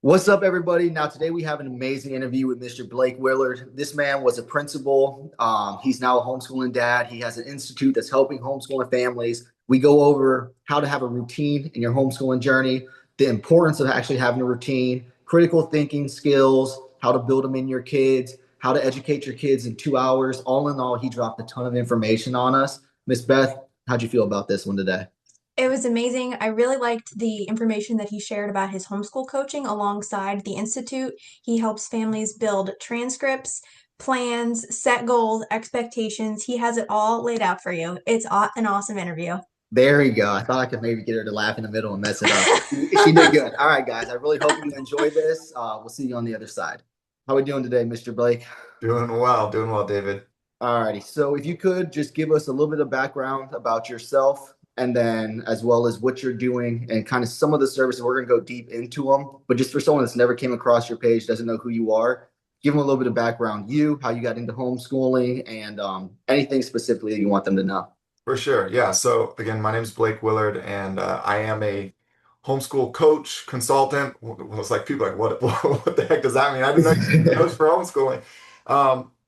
What's up, everybody? Now, today we have an amazing interview with Mr. Blake Willard. This man was a principal. He's now a homeschooling dad. He has an institute that's helping homeschooling families. We go over how to have a routine in your homeschooling journey, the importance of actually having a routine, critical thinking skills, how to build them in your kids, how to educate your kids in 2 hours. All in all, he dropped a ton of information on us. Miss Beth, how'd you feel about this one today? It was amazing. I really liked the information that he shared about his homeschool coaching alongside the Institute. He helps families build transcripts, plans, set goals, expectations. He has it all laid out for you. It's an awesome interview. There you go. I thought I could maybe get her to laugh in the middle and mess it up. She did good. All right, guys. I really hope you enjoy this. We'll see you on the other side. How are we doing today, Mr. Blake? Doing well, David. All righty. So if you could just give us a little bit of background about yourself and then as well as what you're doing and kind of some of the services, we're going to go deep into them. But just for someone that's never came across your page, doesn't know who you are, give them a little bit of background, you, how you got into homeschooling and anything specifically that you want them to know. For sure. Yeah. So again, my name is Blake Willard, and I am a homeschool coach, consultant. Well, it's like people are like, what the heck does that mean? I didn't know you could coach for homeschooling.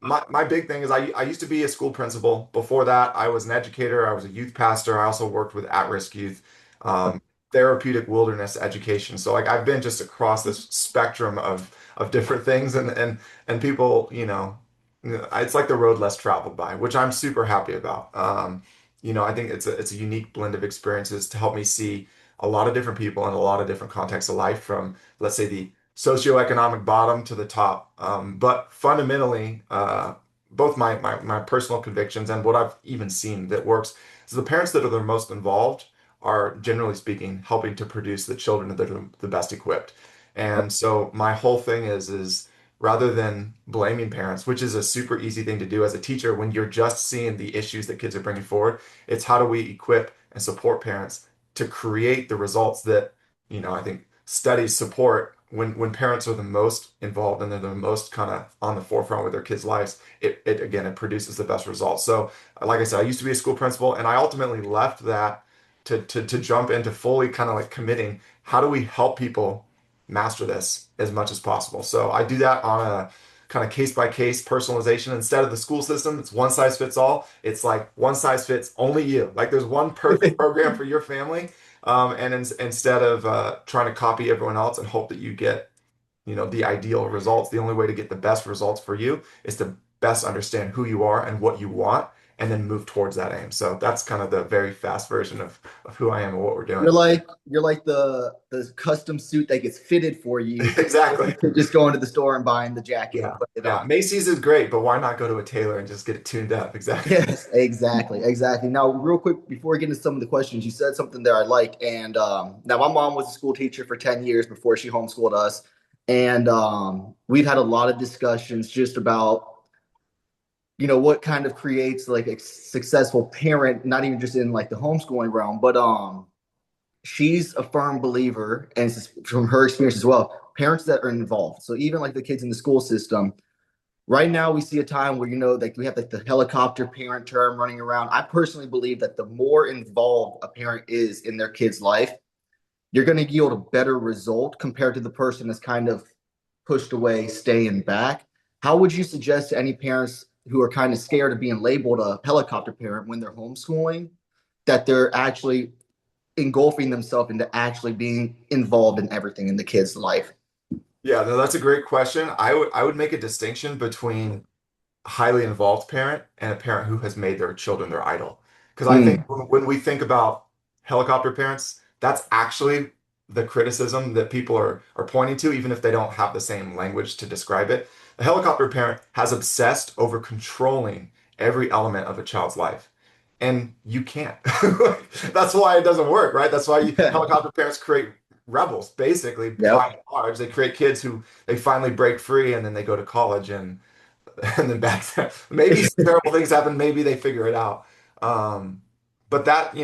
My big thing is I used to be a school principal. Before that, I was an educator. I was a youth pastor. I also worked with at-risk youth, therapeutic wilderness education. So like I've been just across this spectrum of different things, and people, it's like the road less traveled by, which I'm super happy about. I think it's a unique blend of experiences to help me see a lot of different people in a lot of different contexts of life, from let's say the socioeconomic bottom to the top. But fundamentally, both my personal convictions and what I've even seen that works is the parents that are the most involved are, generally speaking, helping to produce the children that are the best equipped. And so my whole thing is rather than blaming parents, which is a super easy thing to do as a teacher when you're just seeing the issues that kids are bringing forward, it's how do we equip and support parents to create the results that, I think studies support when parents are the most involved and they're the most kind of on the forefront with their kids' lives, it produces the best results. So, like I said, I used to be a school principal, and I ultimately left that to jump into fully kind of like committing. How do we help people master this as much as possible? So I do that on a kind of case by case personalization. Instead of the school system, it's one size fits all. It's like one size fits only you. Like there's one perfect program for your family. Instead of trying to copy everyone else and hope that you get, the ideal results, the only way to get the best results for you is to best understand who you are and what you want, and then move towards that aim. So that's kind of the very fast version of who I am and what we're doing. You're like the custom suit that gets fitted for you. Exactly. Just going to the store and buying the jacket and Yeah. putting it Yeah. on. Macy's is great, but why not go to a tailor and just get it tuned up? Exactly. Yes, exactly, exactly. Now, real quick, before we get into some of the questions, you said something there I like. And now my mom was a school teacher for 10 years before she homeschooled us. And we've had a lot of discussions just about, what kind of creates like a successful parent, not even just in like the homeschooling realm, but she's a firm believer, and it's from her experience as well, parents that are involved. So even like the kids in the school system, right now we see a time where, like we have like the helicopter parent term running around. I personally believe that the more involved a parent is in their kid's life, you're going to yield a better result compared to the person that's kind of pushed away, staying back. How would you suggest to any parents who are kind of scared of being labeled a helicopter parent when they're homeschooling, that they're actually engulfing themselves into actually being involved in everything in the kid's life? Yeah, no, that's a great question. I would make a distinction between a highly involved parent and a parent who has made their children their idol. Because I think Mm, when we think about helicopter parents, that's actually the criticism that people are pointing to, even if they don't have the same language to describe it. The helicopter parent has obsessed over controlling every element of a child's life. And you can't. That's why it doesn't work, right? That's why helicopter parents create rebels, basically, by yep. and large. They create kids who they finally break free, and then they go to college, and then back there. Maybe some terrible things happen. Maybe they figure it out. But that,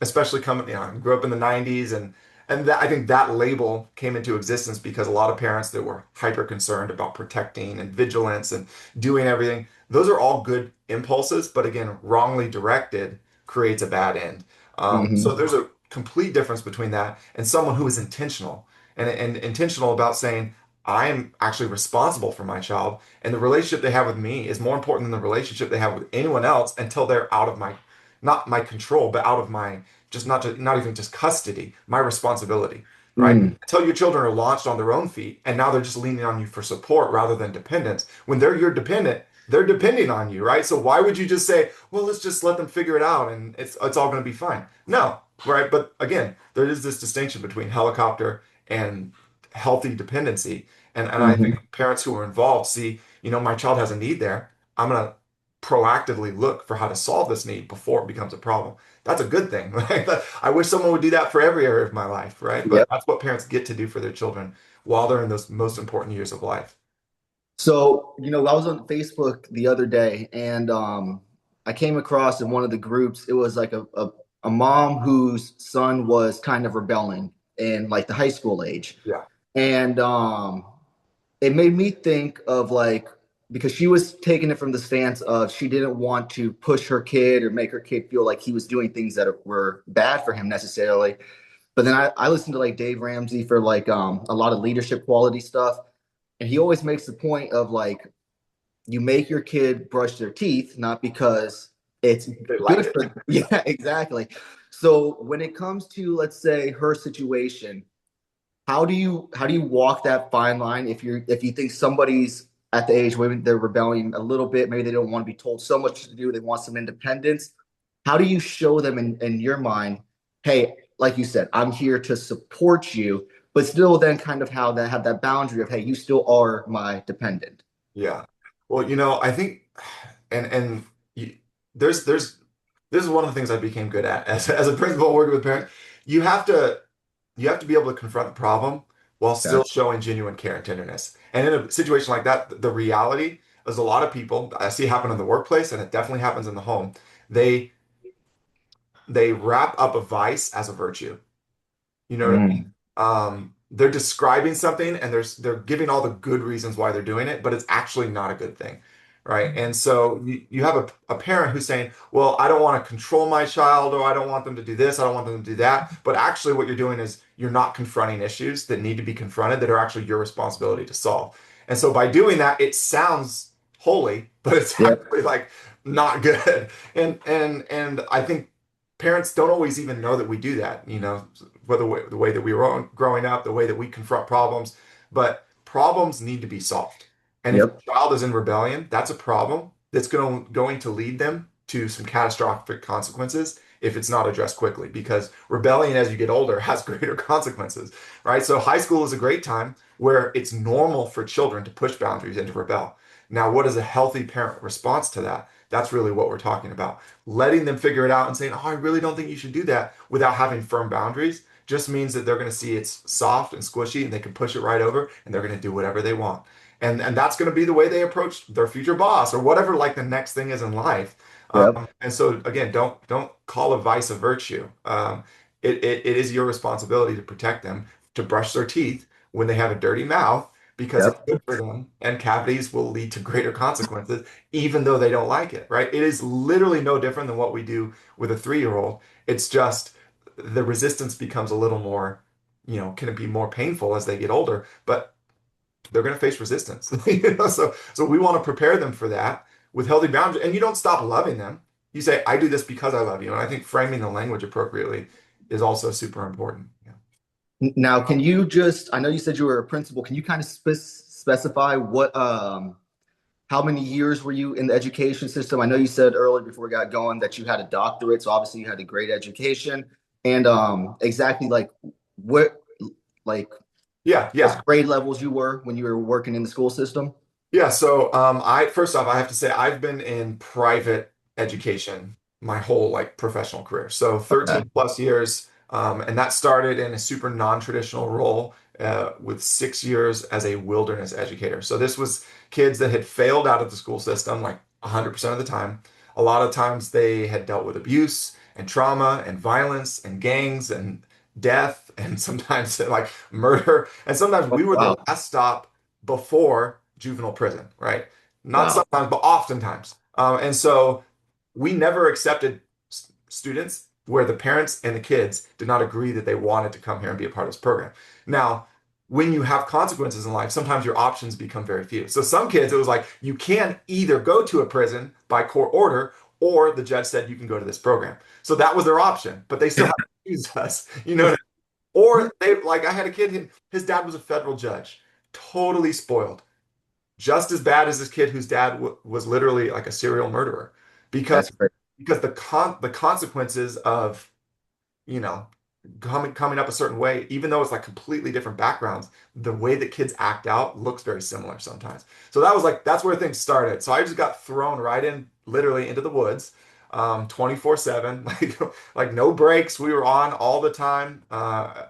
especially coming, I grew up in the 90s, and that, I think that label came into existence because a lot of parents that were hyper concerned about protecting and vigilance and doing everything, those are all good impulses, but again, wrongly directed creates a bad end. So Hmm. there's a complete difference between that and someone who is intentional. and intentional about saying, I am actually responsible for my child, and the relationship they have with me is more important than the relationship they have with anyone else until they're out of my, not my control, but out of my, just not even just custody, my responsibility, right? Mm, Until your children are launched on their own feet, and now they're just leaning on you for support rather than dependence. When they're your dependent, they're depending on you, right? So why would you just say, well, let's just let them figure it out and it's all going to be fine? No, right? But again, there is this distinction between helicopter and healthy dependency. And I think hmm. parents who are involved see, my child has a need there. I'm going to proactively look for how to solve this need before it becomes a problem. That's a good thing. Right? I wish someone would do that for every area of my life, right? But Yep. that's what parents get to do for their children while they're in those most important years of life. So, I was on Facebook the other day and I came across in one of the groups, it was like a mom whose son was kind of rebelling in like the high school age. Yeah. And it made me think of like, because she was taking it from the stance of she didn't want to push her kid or make her kid feel like he was doing things that were bad for him necessarily. But then I listened to like Dave Ramsey for like a lot of leadership quality stuff. And he always makes the point of like, you make your kid brush their teeth, not because it's They like good it. for, yeah, exactly. So when it comes to, let's say, her situation, how do you walk that fine line if you think somebody's at the age where they're rebelling a little bit, maybe they don't want to be told so much to do, they want some independence. How do you show them in your mind, hey, like you said, I'm here to support you, but still then kind of how that have that boundary of, hey, you still are my dependent. Yeah. Well, I think, and you, there's this is one of the things I became good at as a principal working with parents. You have to you have to be able to confront the problem while Okay. still showing genuine care and tenderness. And in a situation like that, the reality is a lot of people I see happen in the workplace, and it definitely happens in the home. They they wrap up a vice as a virtue. You know what I mean? Mm. They're describing something and they're giving all the good reasons why they're doing it, but it's actually not a good thing, right? And so you have a parent who's saying, well, I don't want to control my child, or I don't want them to do this, I don't want them to do that. But actually, what you're doing is you're not confronting issues that need to be confronted that are actually your responsibility to solve. And so by doing that, it sounds holy, but it's Yep. actually like not good. And I think parents don't always even know that we do that, whether the way that we were growing up, the way that we confront problems, but problems need to be solved. And if Yep. a child is in rebellion, that's a problem that's going to lead them to some catastrophic consequences if it's not addressed quickly, because rebellion as you get older has greater consequences, right? So high school is a great time where it's normal for children to push boundaries and to rebel. Now, what is a healthy parent response to that? That's really what we're talking about. Letting them figure it out and saying, oh, I really don't think you should do that without having firm boundaries just means that they're going to see it's soft and squishy and they can push it right over and they're going to do whatever they want. And that's going to be the way they approach their future boss or whatever like the next thing is in life. Yep. And so again, don't call a vice a virtue. It is your responsibility to protect them, to brush their teeth when they have a dirty mouth because it's Yep. good for them and cavities will lead to greater consequences even though they don't like it, right? It is literally no different than what we do with a 3-year-old. It's just the resistance becomes a little more, can it be more painful as they get older, but they're going to face resistance. So we want to prepare them for that with healthy boundaries. And you don't stop loving them. You say, I do this because I love you. And I think framing the language appropriately is also super important. Yeah. Now, can you just, I know you said you were a principal. Can you kind of specify how many years were you in the education system? I know you said earlier before we got going that you had a doctorate, so obviously you had a great education. And exactly like what, like Yeah, what yeah. grade levels you were when you were working in the school system? Yeah, so I first off I have to say I've been in private education my whole like professional career. So Okay. 13 plus years, and that started in a super non-traditional role with 6 years as a wilderness educator. So this was kids that had failed out of the school system like 100% of the time. A lot of times they had dealt with abuse and trauma and violence and gangs and death and sometimes like murder. And sometimes Oh, we were the wow. last stop before juvenile prison, right? Not Wow. sometimes, but oftentimes. And so we never accepted students where the parents and the kids did not agree that they wanted to come here and be a part of this program. Now, when you have consequences in life, sometimes your options become very few. So some kids, it was like you can either go to a prison by court order, or the judge said you can go to this program. So that was their option, but they still have to use us, you know. Or they like I had a kid, his dad was a federal judge, totally spoiled, just as bad as this kid whose dad was literally like a serial murderer, because That's great. the consequences of, you know, coming up a certain way, even though it's like completely different backgrounds, the way that kids act out looks very similar sometimes. So that was like that's where things started. So I just got thrown right in, literally into the woods, 24/7, like no breaks. We were on all the time.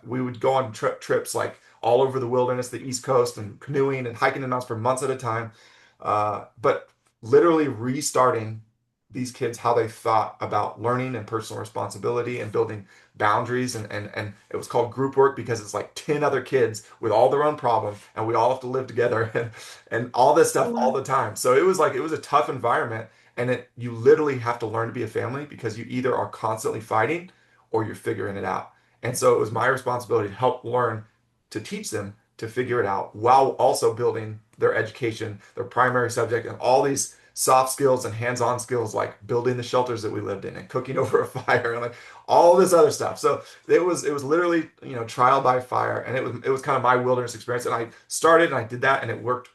We would go on trips like all over the wilderness, the East Coast, and canoeing and hiking in mountains for months at a time. But literally restarting these kids how they thought about learning and personal responsibility and building boundaries, and it was called group work because it's like 10 other kids with all their own problems, and we all have to live together and all this Oh, stuff all wow. the time. So it was like it was a tough environment, and you literally have to learn to be a family because you either are constantly fighting or you're figuring it out. And so it was my responsibility to help learn, to teach them to figure it out while also building their education, their primary subject, and all these soft skills and hands-on skills like building the shelters that we lived in and cooking over a fire and like all this other stuff. So it was literally, trial by fire, and it was kind of my wilderness experience. And I started and I did that, and it worked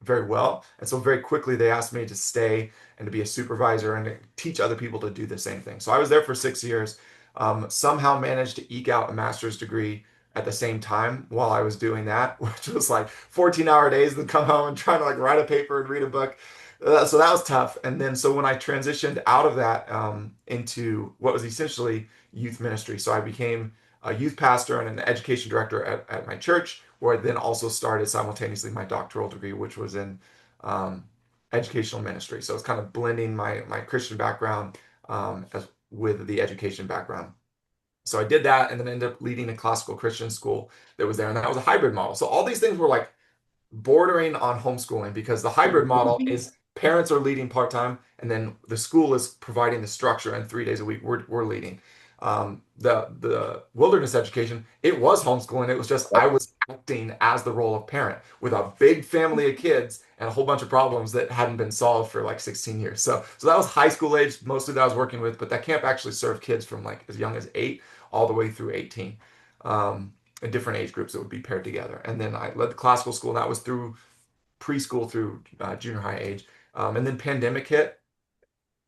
very well. And so very quickly they asked me to stay and to be a supervisor and to teach other people to do the same thing. So I was there for 6 years. Somehow managed to eke out a master's degree at the same time while I was doing that, which was like 14-hour days, and then come home and trying to like write a paper and read a book. So that was tough. And then so when I transitioned out of that, into what was essentially youth ministry, so I became a youth pastor and an education director at my church, where I then also started simultaneously my doctoral degree, which was in um, educational ministry. So it's kind of blending my Christian background, with the education background. So I did that, and then ended up leading a classical Christian school that was there, and that was a hybrid model. So all these things were like bordering on homeschooling, because the hybrid model is parents are leading part-time, and then the school is providing the structure, and 3 days a week we're leading. The wilderness education, it was homeschooling. It was just I was acting as the role of parent with a big family of kids and a whole bunch of problems that hadn't been solved for like 16 years. So that was high school age mostly that I was working with, but that camp actually served kids from like as young as 8 all the way through 18. In different age groups that would be paired together. And then I led the classical school, and that was through preschool through junior high age. And then pandemic hit.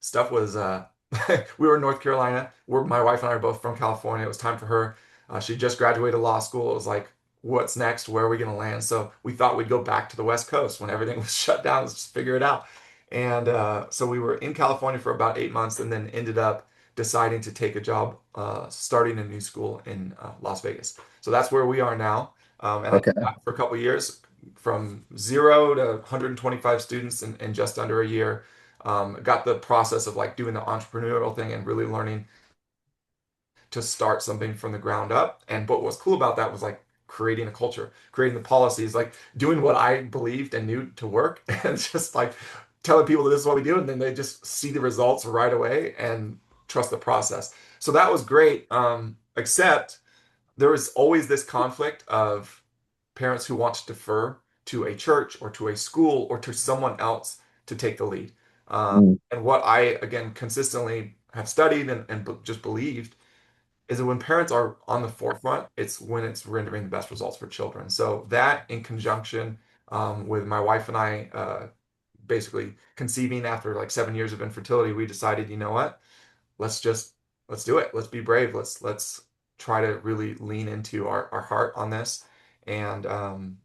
Stuff was we were in North Carolina. My wife and I are both from California. It was time for her. She just graduated law school. It was like, what's next? Where are we going to land? So we thought we'd go back to the West Coast when everything was shut down. Let's just figure it out. And so we were in California for about 8 months, and then ended up deciding to take a job starting a new school in Las Vegas. So that's where we are now. And I did Okay. that for a couple of years, from 0 to 125 students in just under a year. Got the process of like doing the entrepreneurial thing and really learning to start something from the ground up. And what was cool about that was like creating a culture, creating the policies, like doing what I believed and knew to work, and just like telling people that this is what we do, and then they just see the results right away and trust the process. So that was great. Except there was always this conflict of parents who want to defer to a church or to a school or to someone else to take the lead. Mm. And what I, again, consistently have studied and just believed is that when parents are on the forefront, it's when it's rendering the best results for children. So that, in conjunction with my wife and I, basically conceiving after like 7 years of infertility, we decided, you know what? let's just let's do it. Let's be brave. Let's try to really lean into our heart on this. And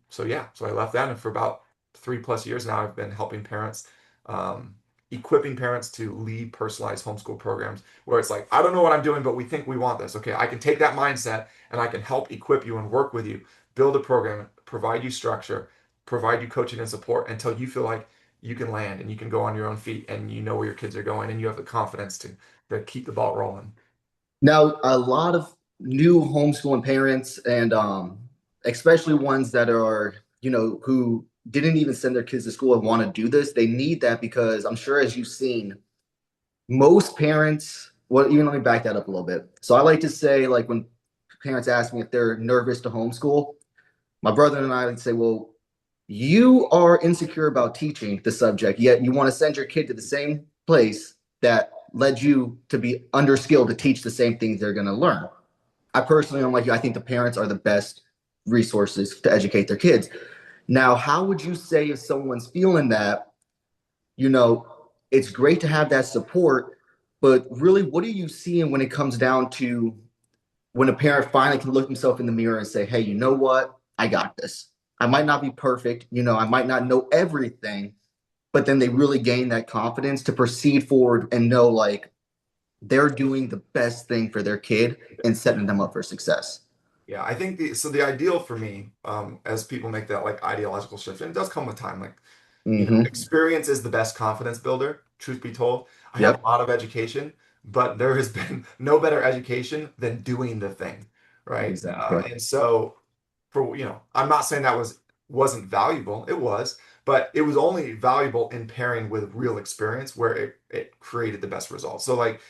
so yeah, so I left that, and for about 3+ years now, I've been helping parents, um, equipping parents to lead personalized homeschool programs where it's like, I don't know what I'm doing, but we think we want this. Okay, I can take that mindset and I can help equip you and work with you, build a program, provide you structure, provide you coaching and support until you feel like you can land and you can go on your own feet and you know where your kids are going and you have the confidence to keep the ball rolling. Now, a lot of new homeschooling parents, and especially ones that are, who didn't even send their kids to school and want to do this, they need that because I'm sure, as you've seen, most parents, well, even let me back that up a little bit. So I like to say, like, when parents ask me if they're nervous to homeschool, my brother and I would say, well, you are insecure about teaching the subject, yet you want to send your kid to the same place that led you to be underskilled to teach the same things they're going to learn. I personally, I'm like you, I think the parents are the best resources to educate their kids. Now, how would you say if someone's feeling that, you know, it's great to have that support, but really, what are you seeing when it comes down to when a parent finally can look himself in the mirror and say, hey, you know what? I got this. I might not be perfect. I might not know everything, but then they really gain that confidence to proceed forward and know like they're doing the best thing for their kid and setting them up for success. Yeah, I think the ideal for me, as people make that like ideological shift, and it does come with time, like Mm-hmm. experience is the best confidence builder, truth be told. I have a Yep. lot of education, but there has been no better education than doing the thing, right? Exactly. And so I'm not saying that wasn't valuable. It was, but it was only valuable in pairing with real experience where it created the best results. So like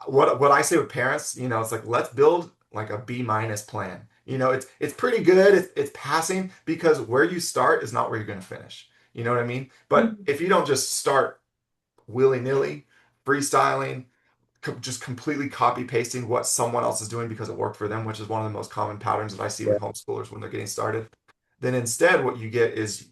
what I say with parents, it's like let's build like a B- plan. It's pretty good. It's passing because where you start is not where you're going to finish. You know what I mean? But Mhm. if you don't just start willy-nilly, freestyling, just completely copy pasting what someone else is doing because it worked for them, which is one of the most common patterns that I see Yeah. with homeschoolers when they're getting started, then instead what you get is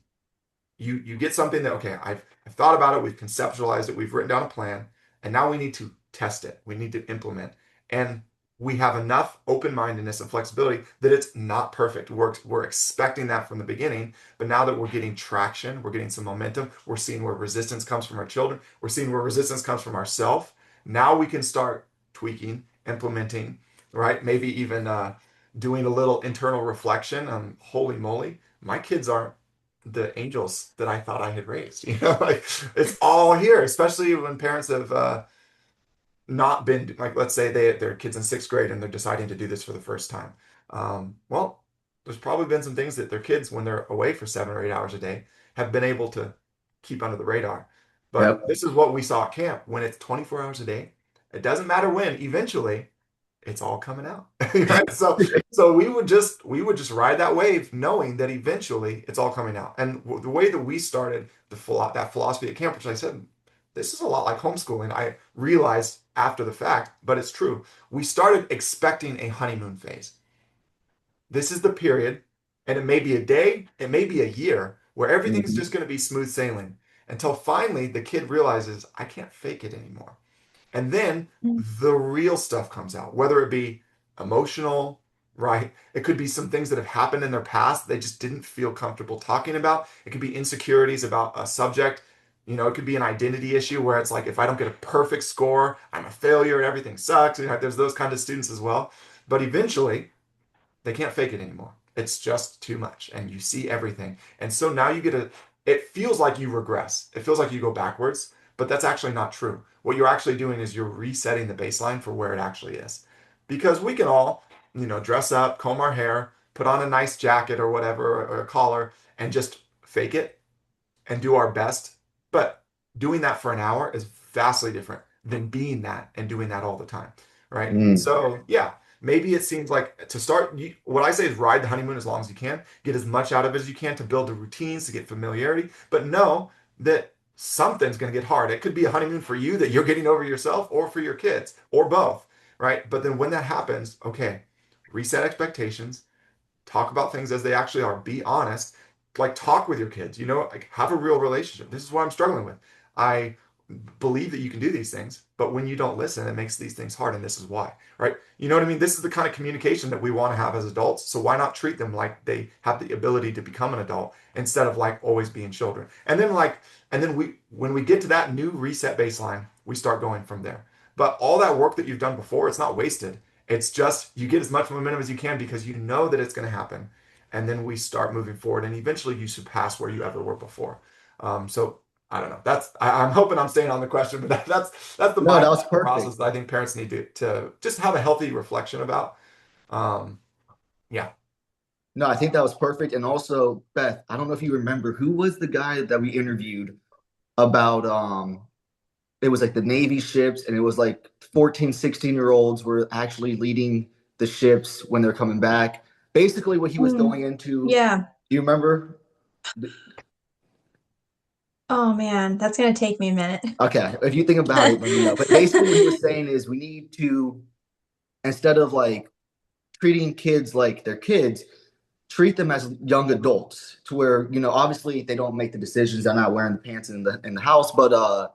you get something that okay, I've thought about it, we've conceptualized it, we've written down a plan, and now we need to test it. We need to implement. And we have enough open-mindedness and flexibility that it's not perfect. We're expecting that from the beginning, but now that we're getting traction, we're getting some momentum, we're seeing where resistance comes from our children, we're seeing where resistance comes from ourselves. Now we can start tweaking, implementing, right? Maybe even doing a little internal reflection on holy moly, my kids aren't the angels that I thought I had raised. Like it's all here, especially when parents have not been like, let's say their kids in sixth grade and they're deciding to do this for the first time. Well, there's probably been some things that their kids, when they're away for 7 or 8 hours a day, have been able to keep under the radar. But Yep. this is what we saw at camp when it's 24 hours a day. It doesn't matter when, eventually it's all coming out. Right? So we would just ride that wave knowing that eventually it's all coming out. And the way that we started that philosophy at camp, which I said, this is a lot like homeschooling. I realized after the fact, but it's true. We started expecting a honeymoon phase. This is the period, and it may be a day, it may be a year, where everything's Mhm. just going to be smooth sailing until finally the kid realizes I can't fake it anymore. And then the real stuff comes out, whether it be emotional, right? It could be some things that have happened in their past they just didn't feel comfortable talking about. It could be insecurities about a subject. It could be an identity issue where it's like, if I don't get a perfect score, I'm a failure and everything sucks. There's those kind of students as well. But eventually, they can't fake it anymore. It's just too much, and you see everything. And so now it feels like you regress. It feels like you go backwards, but that's actually not true. What you're actually doing is you're resetting the baseline for where it actually is. Because we can all, dress up, comb our hair, put on a nice jacket or whatever, or a collar, and just fake it and do our best. But doing that for an hour is vastly different than being that and doing that all the time, right? Mm. So, yeah, maybe it seems like to start, what I say is ride the honeymoon as long as you can, get as much out of it as you can to build the routines, to get familiarity, but know that something's going to get hard. It could be a honeymoon for you that you're getting over yourself or for your kids or both, right? But then when that happens, okay, reset expectations, talk about things as they actually are, be honest, like talk with your kids, like have a real relationship. This is what I'm struggling with. I believe that you can do these things, but when you don't listen, it makes these things hard, and this is why, right? You know what I mean? This is the kind of communication that we want to have as adults, so why not treat them like they have the ability to become an adult instead of like always being children? And then we when we get to that new reset baseline, we start going from there. But all that work that you've done before, it's not wasted. It's just you get as much momentum as you can because you know that it's going to happen. And then we start moving forward, and eventually you surpass where you ever were before. So I don't know. I'm hoping I'm staying on the question, but that's the No, that mindset was and the process perfect. that I think parents need to just have a healthy reflection about. Um, yeah. No, I think that was perfect. And also, Beth, I don't know if you remember who was the guy that we interviewed about it was like the Navy ships, and it was like 14, 16-year-olds were actually leading the ships when they're coming back. basically what he was Mm, going into. yeah. Do you remember? Oh man, that's gonna take me a minute. Okay, if you think about it, let me know. But basically, what he was saying is we need to, instead of like treating kids like they're kids, treat them as young adults to where, obviously they don't make the decisions. They're not wearing the pants in the house, but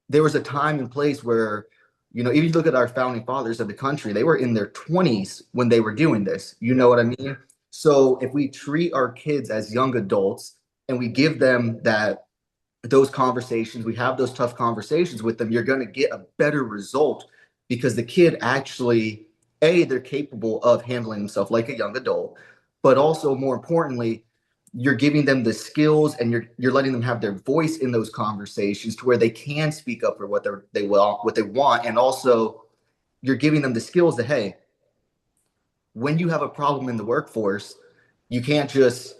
there was a time and place where, even if you look at our founding fathers of the country, they were in their 20s when they were doing this. You know what I mean? So if we treat our kids as young adults and we give them those conversations, we have those tough conversations with them, you're going to get a better result because the kid actually, they're capable of handling themselves like a young adult, but also more importantly, you're giving them the skills and you're letting them have their voice in those conversations to where they can speak up for what they want, and also you're giving them the skills that, hey, when you have a problem in the workforce, you can't just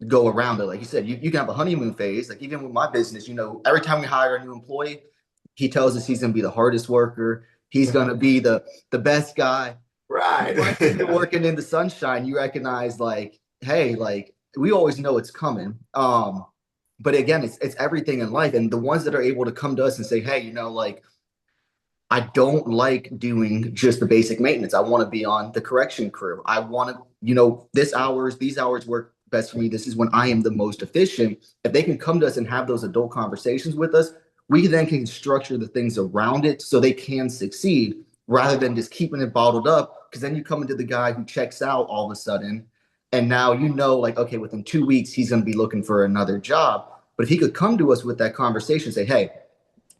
go around it. Like you said, you can have a honeymoon phase. Like even with my business, every time we hire a new employee, he tells us he's going to be the hardest worker. He's going to be the best guy. Right. Once you've been working in the sunshine, you recognize like, hey, like we always know it's coming. But again, it's everything in life. And the ones that are able to come to us and say, hey, like I don't like doing just the basic maintenance. I want to be on the correction crew. I want to, these hours work best for me. This is when I am the most efficient. If they can come to us and have those adult conversations with us, we then can structure the things around it so they can succeed rather than just keeping it bottled up. Because then you come into the guy who checks out all of a sudden. And now, like, okay, within 2 weeks, he's going to be looking for another job. But if he could come to us with that conversation, say, hey,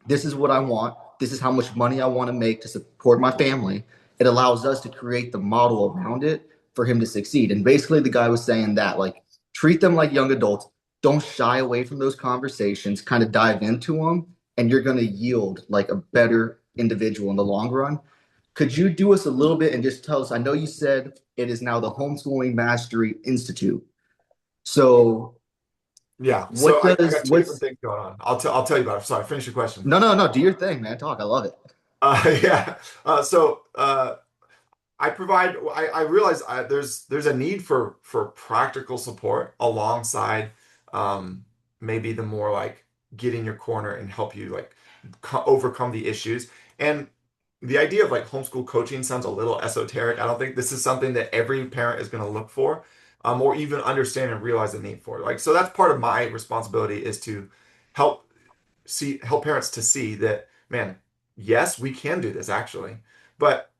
this is what I want. This is how much money I want to make to support my family. It allows us to create the model around it for him to succeed. And basically, the guy was saying that, like, treat them like young adults. Don't shy away from those conversations, kind of dive into them, and you're going to yield like a better individual in the long run. Could you do us a little bit and just tell us? I know you said it is now the Homeschooling Mastery Institute. So, Yeah. So what I does got two different what's things going on. I'll tell you about it. Sorry, finish your question. no, no, no, do your thing, man. Talk. I love it. Yeah. I provide. I realize there's a need for practical support alongside maybe the more like get in your corner and help you like overcome the issues. And the idea of like homeschool coaching sounds a little esoteric. I don't think this is something that every parent is going to look for, or even understand and realize the need for. Like, so that's part of my responsibility is to help help parents to see that, man, yes, we can do this actually, but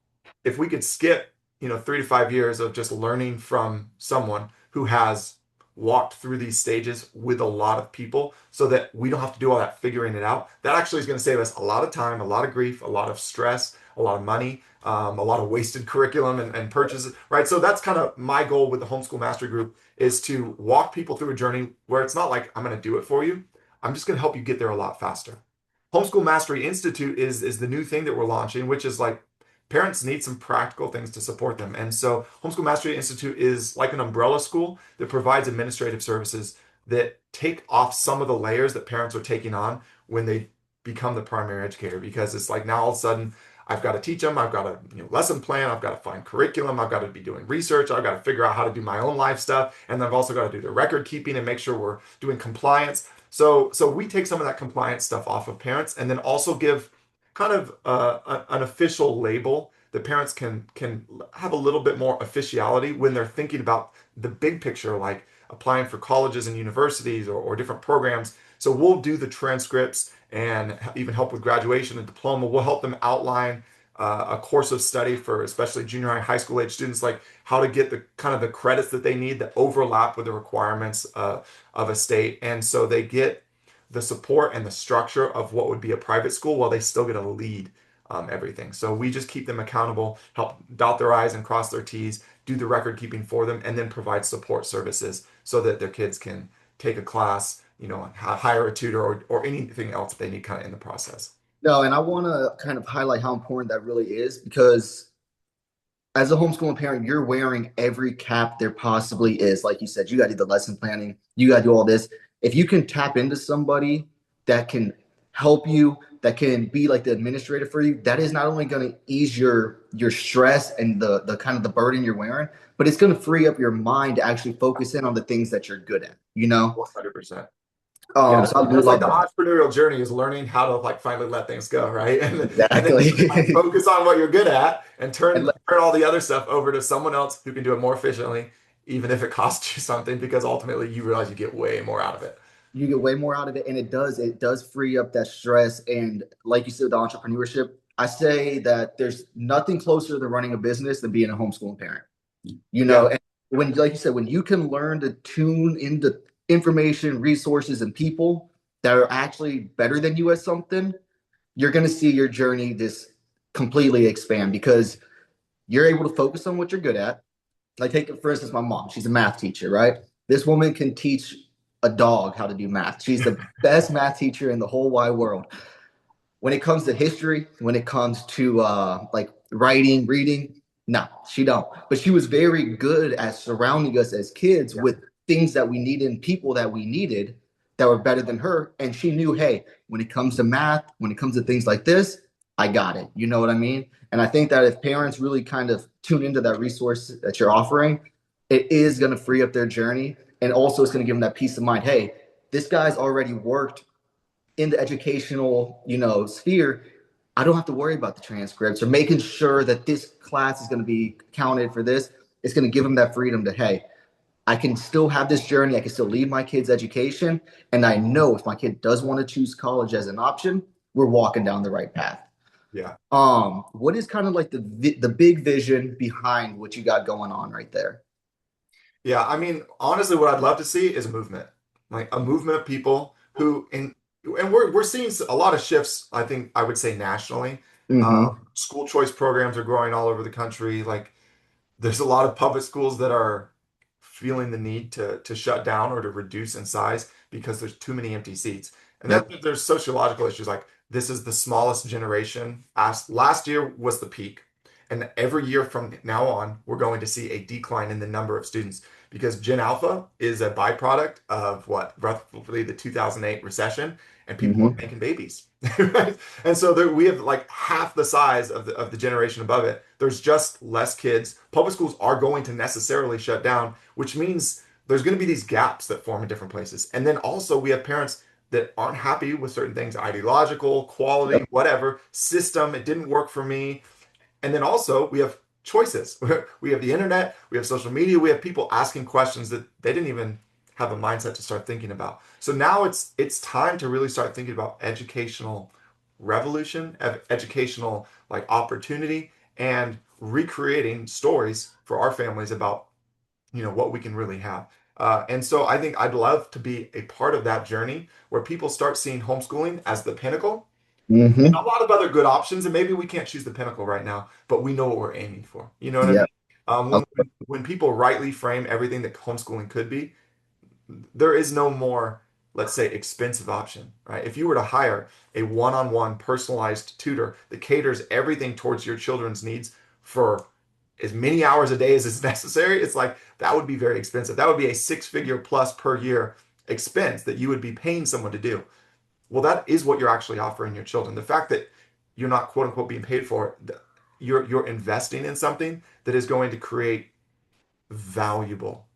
if we could skip, 3 to 5 years of just learning from someone who has walked through these stages with a lot of people so that we don't have to do all that figuring it out, that actually is going to save us a lot of time, a lot of grief, a lot of stress, a lot of money, a lot of wasted curriculum and purchases, right? So that's kind of my goal with the Homeschool Mastery Group is to walk people through a journey where it's not like I'm going to do it for you. I'm just going to help you get there a lot faster. Homeschool Mastery Institute is the new thing that we're launching, which is like parents need some practical things to support them. And so Homeschool Mastery Institute is like an umbrella school that provides administrative services that take off some of the layers that parents are taking on when they become the primary educator. Because it's like now all of a sudden I've got to teach them, I've got a lesson plan, I've got to find curriculum, I've got to be doing research, I've got to figure out how to do my own life stuff, and then I've also got to do the record keeping and make sure we're doing compliance. So we take some of that compliance stuff off of parents and then also give kind of an official label that parents can have a little bit more officiality when they're thinking about the big picture, like applying for colleges and universities or different programs. So we'll do the transcripts and even help with graduation and diploma. We'll help them outline a course of study for especially junior high, high school age students, like how to get the kind of the credits that they need that overlap with the requirements of a state. And so they get the support and the structure of what would be a private school while they still get to lead everything. So we just keep them accountable, help dot their I's and cross their T's, do the record keeping for them, and then provide support services so that their kids can take a class, hire a tutor or anything else they need kind of in the process. No, and I want to kind of highlight how important that really is because as a homeschooling parent, you're wearing every cap there possibly is. Like you said, you got to do the lesson planning, you got to do all this. If you can tap into somebody that can help you, that can be like the administrator for you, that is not only going to ease your stress and the kind of the burden you're wearing, but it's going to free up your mind to actually focus in on the things that you're good at, you know? 100%. Yeah, So I do that's like love the that. entrepreneurial journey is learning how to like finally let things go, right? And then Exactly. like, focus on what you're good at and And turn all the other stuff over to someone else who can do it more efficiently, even if it costs you something, because ultimately you realize you get way more out of it. you get way more out of it, and it does free up that stress. And like you said, the entrepreneurship, I say that there's nothing closer to running a business than being a homeschooling parent, Yeah, and when, like you said, when you can learn to tune into information, resources, and people that are actually better than you at something, you're going to see your journey just completely expand, because you're able to focus on what you're good at. Like, take it for instance, my mom, she's a math teacher, right? This woman can teach a dog how to do math. She's the best math teacher in the whole wide world. When it comes to history, when it comes to like writing, reading, no, she don't. But she was very good at surrounding us as kids yeah, with things that we needed and people that we needed that were better than her. And she knew, hey, when it comes to math, when it comes to things like this, I got it. You know what I mean? And I think that if parents really kind of tune into that resource that you're offering, it is going to free up their journey. And also, it's going to give them that peace of mind. Hey, this guy's already worked in the educational, sphere. I don't have to worry about the transcripts or making sure that this class is going to be counted for this. It's going to give them that freedom to, hey, I can still have this journey. I can still lead my kid's education. And I know if my kid does want to choose college as an option, we're walking down the right path. yeah. What is kind of like the big vision behind what you got going on right there? Yeah, I mean, honestly, what I'd love to see is a movement, like a movement of people who, and we're seeing a lot of shifts, I think I would say nationally. Mm-hmm. School choice programs are growing all over the country. Like there's a lot of public schools that are feeling the need to shut down or to reduce in size because there's too many empty seats. And then Yep. there's sociological issues like this is the smallest generation. Last year was the peak. And every year from now on, we're going to see a decline in the number of students because Gen Alpha is a byproduct of what, roughly the 2008 recession, and people were Mm-hmm. making babies. Right? And so there, we have like half the size of the generation above it. There's just less kids. Public schools are going to necessarily shut down, which means there's going to be these gaps that form in different places. And then also we have parents that aren't happy with certain things, ideological, quality, Yep. whatever, system, it didn't work for me. And then also we have choices. We have the internet, we have social media, we have people asking questions that they didn't even have a mindset to start thinking about. So now it's time to really start thinking about educational revolution, educational like opportunity, and recreating stories for our families about what we can really have. And so I think I'd love to be a part of that journey where people start seeing homeschooling as the pinnacle and a Mm-hmm. lot of other good options. And maybe we can't choose the pinnacle right now, but we know what we're aiming for. You know what I mean? Yep. When people rightly frame everything that homeschooling could be, there is no more, let's say, expensive option, right? If you were to hire a one-on-one personalized tutor that caters everything towards your children's needs for as many hours a day as is necessary, it's like that would be very expensive. That would be a six-figure plus per year expense that you would be paying someone to do. Well, that is what you're actually offering your children. The fact that you're not quote unquote being paid for it, you're investing in something that is going to create valuable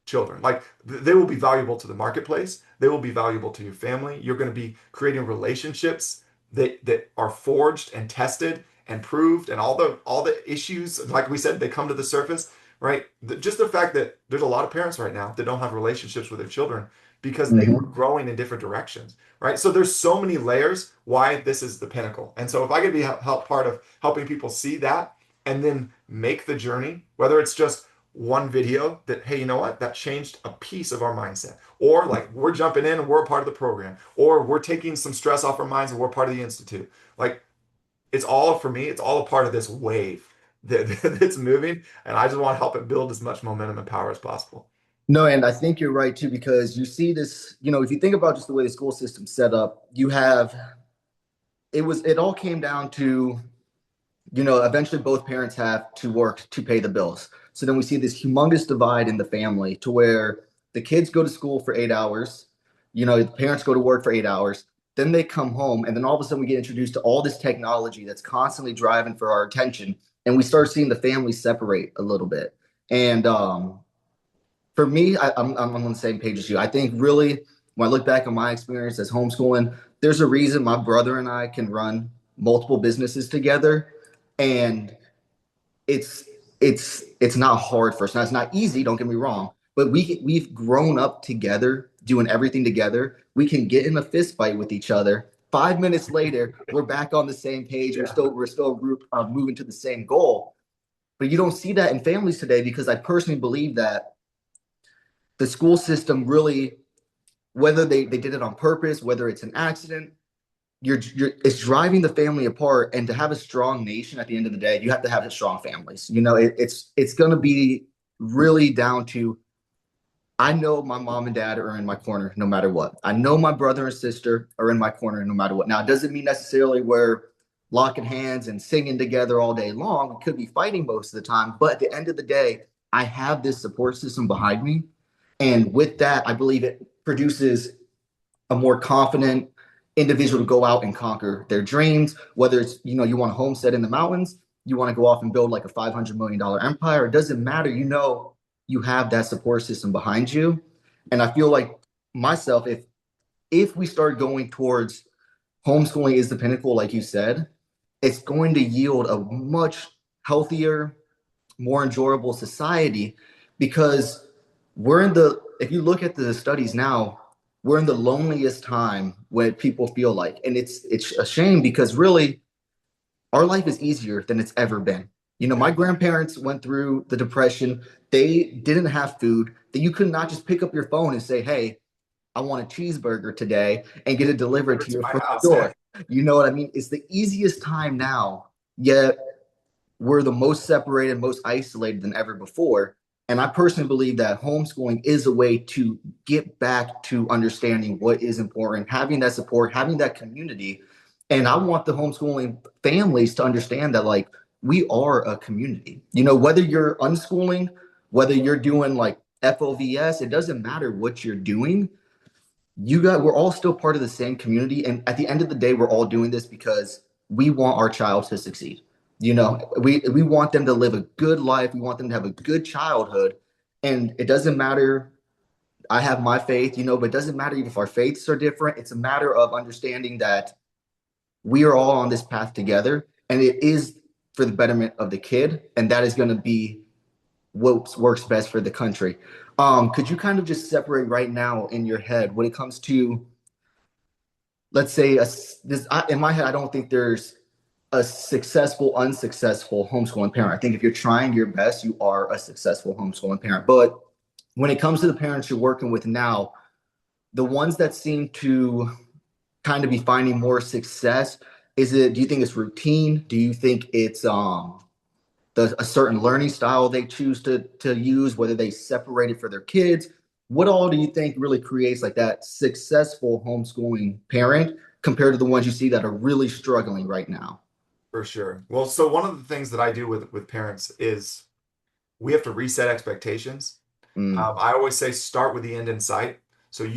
children. Like they will be valuable to the marketplace. They will be valuable to your family. You're going to be creating relationships that are forged and tested and proved, and all the issues, like we said, they come to the surface, right? Just the fact that there's a lot of parents right now that don't have relationships with their children because they were Mm-hmm. growing in different directions, right? So there's so many layers why this is the pinnacle. And so if I could be help part of helping people see that and then make the journey, whether it's just one video that, hey, you know what, that changed a piece of our mindset, or like we're jumping in and we're a part of the program, or we're taking some stress off our minds and we're part of the institute. Like it's all, for me, it's all a part of this wave that's moving, and I just want to help it build as much momentum and power as possible. No, and I think you're right too, because you see this, if you think about just the way the school system's set up, it all came down to, eventually both parents have to work to pay the bills. So then we see this humongous divide in the family to where the kids go to school for 8 hours, the parents go to work for 8 hours. Then they come home, and then all of a sudden we get introduced to all this technology that's constantly driving for our attention, and we start seeing the family separate a little bit. And for me, I'm on the same page as you. I think really, when I look back on my experience as homeschooling, there's a reason my brother and I can run multiple businesses together, and it's it's not hard for us. Now it's not easy, don't get me wrong, but we've grown up together, doing everything together. We can get in a fist fight with each other. 5 minutes later, we're back on the same page. Yeah. We're still a group moving to the same goal. But you don't see that in families today because I personally believe that the school system really, whether they did it on purpose, whether it's an accident, it's driving the family apart. And to have a strong nation at the end of the day, you have to have strong families. It's going to be really down to, I know my mom and dad are in my corner no matter what. I know my brother and sister are in my corner no matter what. Now, it doesn't mean necessarily we're locking hands and singing together all day long. We could be fighting most of the time, but at the end of the day, I have this support system behind me. And with that, I believe it produces a more confident individual to go out and conquer their dreams, whether it's, you want to homestead in the mountains, you want to go off and build like a $500 million empire. It doesn't matter. You have that support system behind you. And I feel like myself, if we start going towards homeschooling is the pinnacle, like you said, it's going to yield a much healthier, more enjoyable society because if you look at the studies now, we're in the loneliest time when people feel like, and it's a shame because really our life is easier than it's ever been. My grandparents went through the depression. They didn't have food. That you could not just pick up your phone and say, "Hey, I want a cheeseburger today," and get it delivered to To your my front house. Yeah. door. You know what I mean? It's the easiest time now, yet we're the most separated, most isolated than ever before. And I personally believe that homeschooling is a way to get back to understanding what is important, having that support, having that community. And I want the homeschooling families to understand that, like, we are a community. Whether you're unschooling, whether you're doing like FOVS, it doesn't matter what you're doing. We're all still part of the same community. And at the end of the day, we're all doing this because we want our child to succeed. We want them to live a good life. We want them to have a good childhood. And it doesn't matter. I have my faith, but it doesn't matter if our faiths are different. It's a matter of understanding that we are all on this path together and it is for the betterment of the kid. And that is going to be what works best for the country. Could you kind of just separate right now in your head when it comes to, let's say, in my head, I don't think there's a successful, unsuccessful homeschooling parent. I think if you're trying your best, you are a successful homeschooling parent. But when it comes to the parents you're working with now, the ones that seem to kind of be finding more success, do you think it's routine? Do you think it's a certain learning style they choose to use, whether they separate it for their kids? What all do you think really creates like that successful homeschooling parent compared to the ones you see that are really struggling right now? For sure. Well, so one of the things that I do with parents is we have to reset expectations. Mm, I always say start with the end in sight. So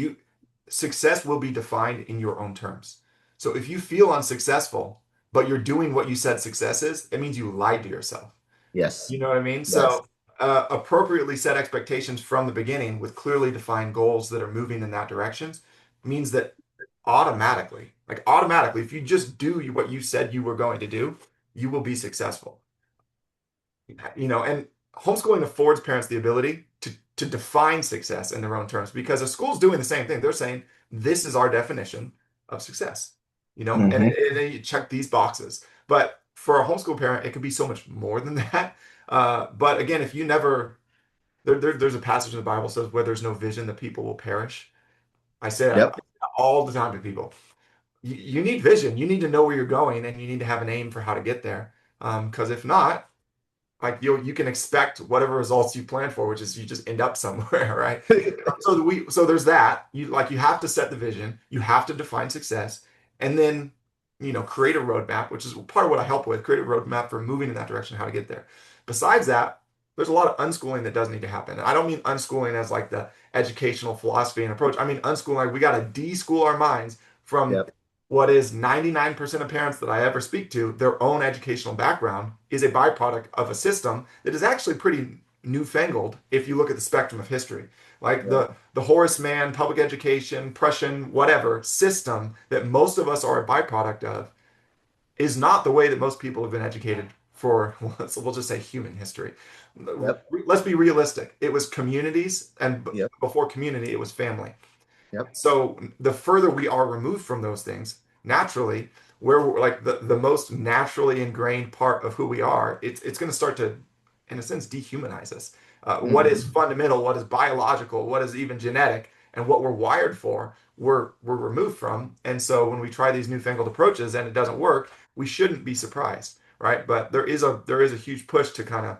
success will be defined in your own terms. So if you feel unsuccessful, but you're doing what you said success is, it means you lied to yourself. yes, You know what I mean? yes, So appropriately set expectations from the beginning with clearly defined goals that are moving in that direction means that automatically, if you just do what you said you were going to do, you will be successful. And homeschooling affords parents the ability to define success in their own terms because a school's doing the same thing. They're saying, this is our definition of success, and hmm then you check these boxes. But for a homeschool parent, it could be so much more than that. But again, if you never, there's a passage in the Bible that says, where there's no vision, the people will perish. I say that yep, all the time to people. You need vision. You need to know where you're going, and you need to have an aim for how to get there. Because if not, like you can expect whatever results you plan for, which is you just end up somewhere, right? So there's that. You have to set the vision, you have to define success, and then create a roadmap, which is part of what I help with, create a roadmap for moving in that direction, how to get there. Besides that, there's a lot of unschooling that does need to happen. And I don't mean unschooling as like the educational philosophy and approach. I mean unschooling, like we got to de-school our minds from yep, what is 99% of parents that I ever speak to, their own educational background is a byproduct of a system that is actually pretty newfangled if you look at the spectrum of history. Like Yep. the Horace Mann public education, Prussian, whatever system that most of us are a byproduct of is not the way that most people have been educated for, we'll just say human history. Yep. Let's be realistic. It was communities, and Yep. before community, it was family. Yep. So the further we are removed from those things, naturally, where we're like the most naturally ingrained part of who we are, it's going to start to, in a sense, dehumanize us. What is Mhm. fundamental, what is biological, what is even genetic, and what we're wired for, we're removed from. And so when we try these newfangled approaches and it doesn't work, we shouldn't be surprised, right? But there is a huge push to kind of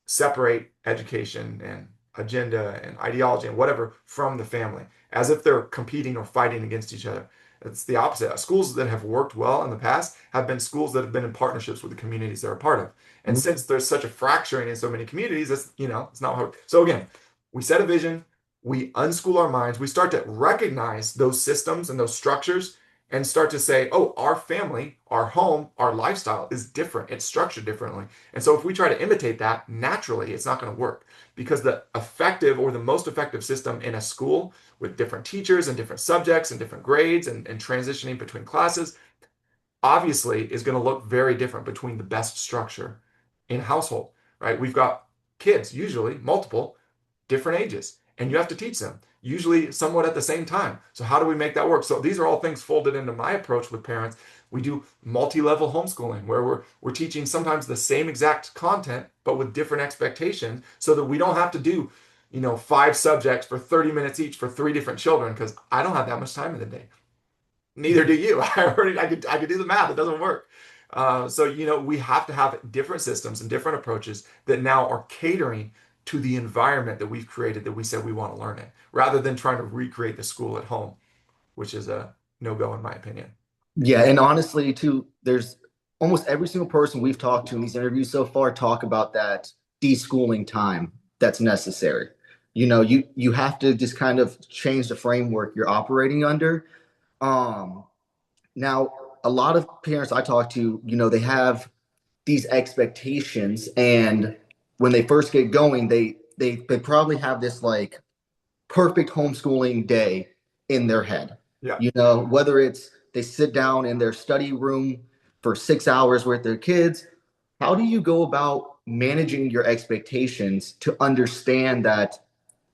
separate education and agenda and ideology and whatever from the family, as if they're competing or fighting against each other. It's the opposite. Schools that have worked well in the past have been schools that have been in partnerships with the communities they're a part of. And Mhm. since there's such a fracturing in so many communities, it's not how. So again, we set a vision, we unschool our minds, we start to recognize those systems and those structures and start to say, oh, our family, our home, our lifestyle is different. It's structured differently. And so if we try to imitate that, naturally, it's not going to work because the effective or the most effective system in a school with different teachers and different subjects and different grades and transitioning between classes obviously is going to look very different between the best structure in a household, right? We've got kids, usually multiple, different ages, and you have to teach them, usually somewhat at the same time. So how do we make that work? So these are all things folded into my approach with parents. We do multi-level homeschooling where we're teaching sometimes the same exact content, but with different expectations so that we don't have to do, 5 subjects for 30 minutes each for 3 different children because I don't have that much time in the day. Neither do you. I could do the math. It doesn't work. So we have to have different systems and different approaches that now are catering to the environment that we've created that we said we want to learn in, rather than trying to recreate the school at home, which is a no-go in my opinion. Yeah, and honestly, too, there's almost every single person we've talked to in these interviews so far talk about that deschooling time that's necessary. You have to just kind of change the framework you're operating under. Um, Now, a lot of parents I talk to, they have these expectations, and when they first get going, they probably have this like perfect homeschooling day in their head. Yeah. Whether it's they sit down in their study room for 6 hours with their kids, how do you go about managing your expectations to understand that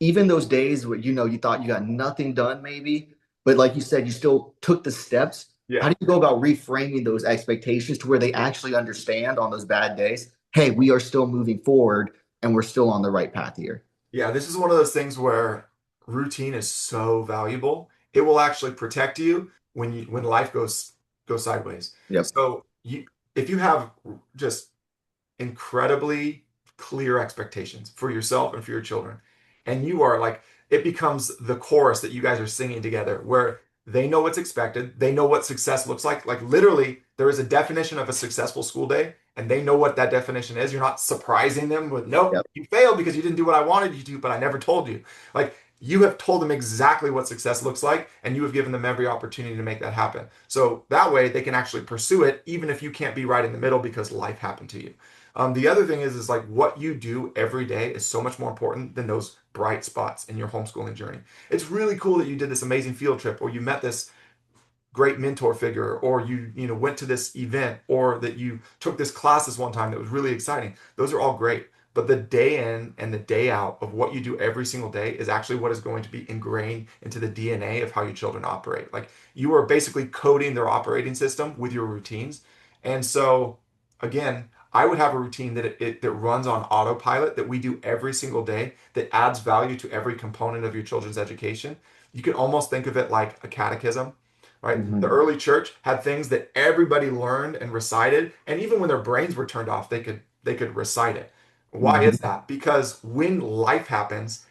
even those days where you thought you got nothing done, maybe, but like you said, you still took the steps. How Yeah. do you go about reframing those expectations to where they actually understand on those bad days, hey, we are still moving forward and we're still on the right path here? Yeah, this is one of those things where routine is so valuable. It will actually protect you when life goes sideways. Yep. So if you have just incredibly clear expectations for yourself and for your children. And you are like, it becomes the chorus that you guys are singing together, where they know what's expected, they know what success looks like. Like, literally, there is a definition of a successful school day, and they know what that definition is. You're not surprising them with, nope, Yep. you failed because you didn't do what I wanted you to, but I never told you. Like, you have told them exactly what success looks like, and you have given them every opportunity to make that happen. So that way they can actually pursue it, even if you can't be right in the middle because life happened to you. The other thing is like what you do every day is so much more important than those bright spots in your homeschooling journey. It's really cool that you did this amazing field trip, or you met this great mentor figure, or you went to this event, or that you took this class this one time that was really exciting. Those are all great. But the day in and the day out of what you do every single day is actually what is going to be ingrained into the DNA of how your children operate. Like, you are basically coding their operating system with your routines. And so, again, I would have a routine that runs on autopilot that we do every single day that adds value to every component of your children's education. You can almost think of it like a catechism, right? The Mhm. early church had things that everybody learned and recited, and even when their brains were turned off, they could recite it. Why is Mhm. that? Because when life happens,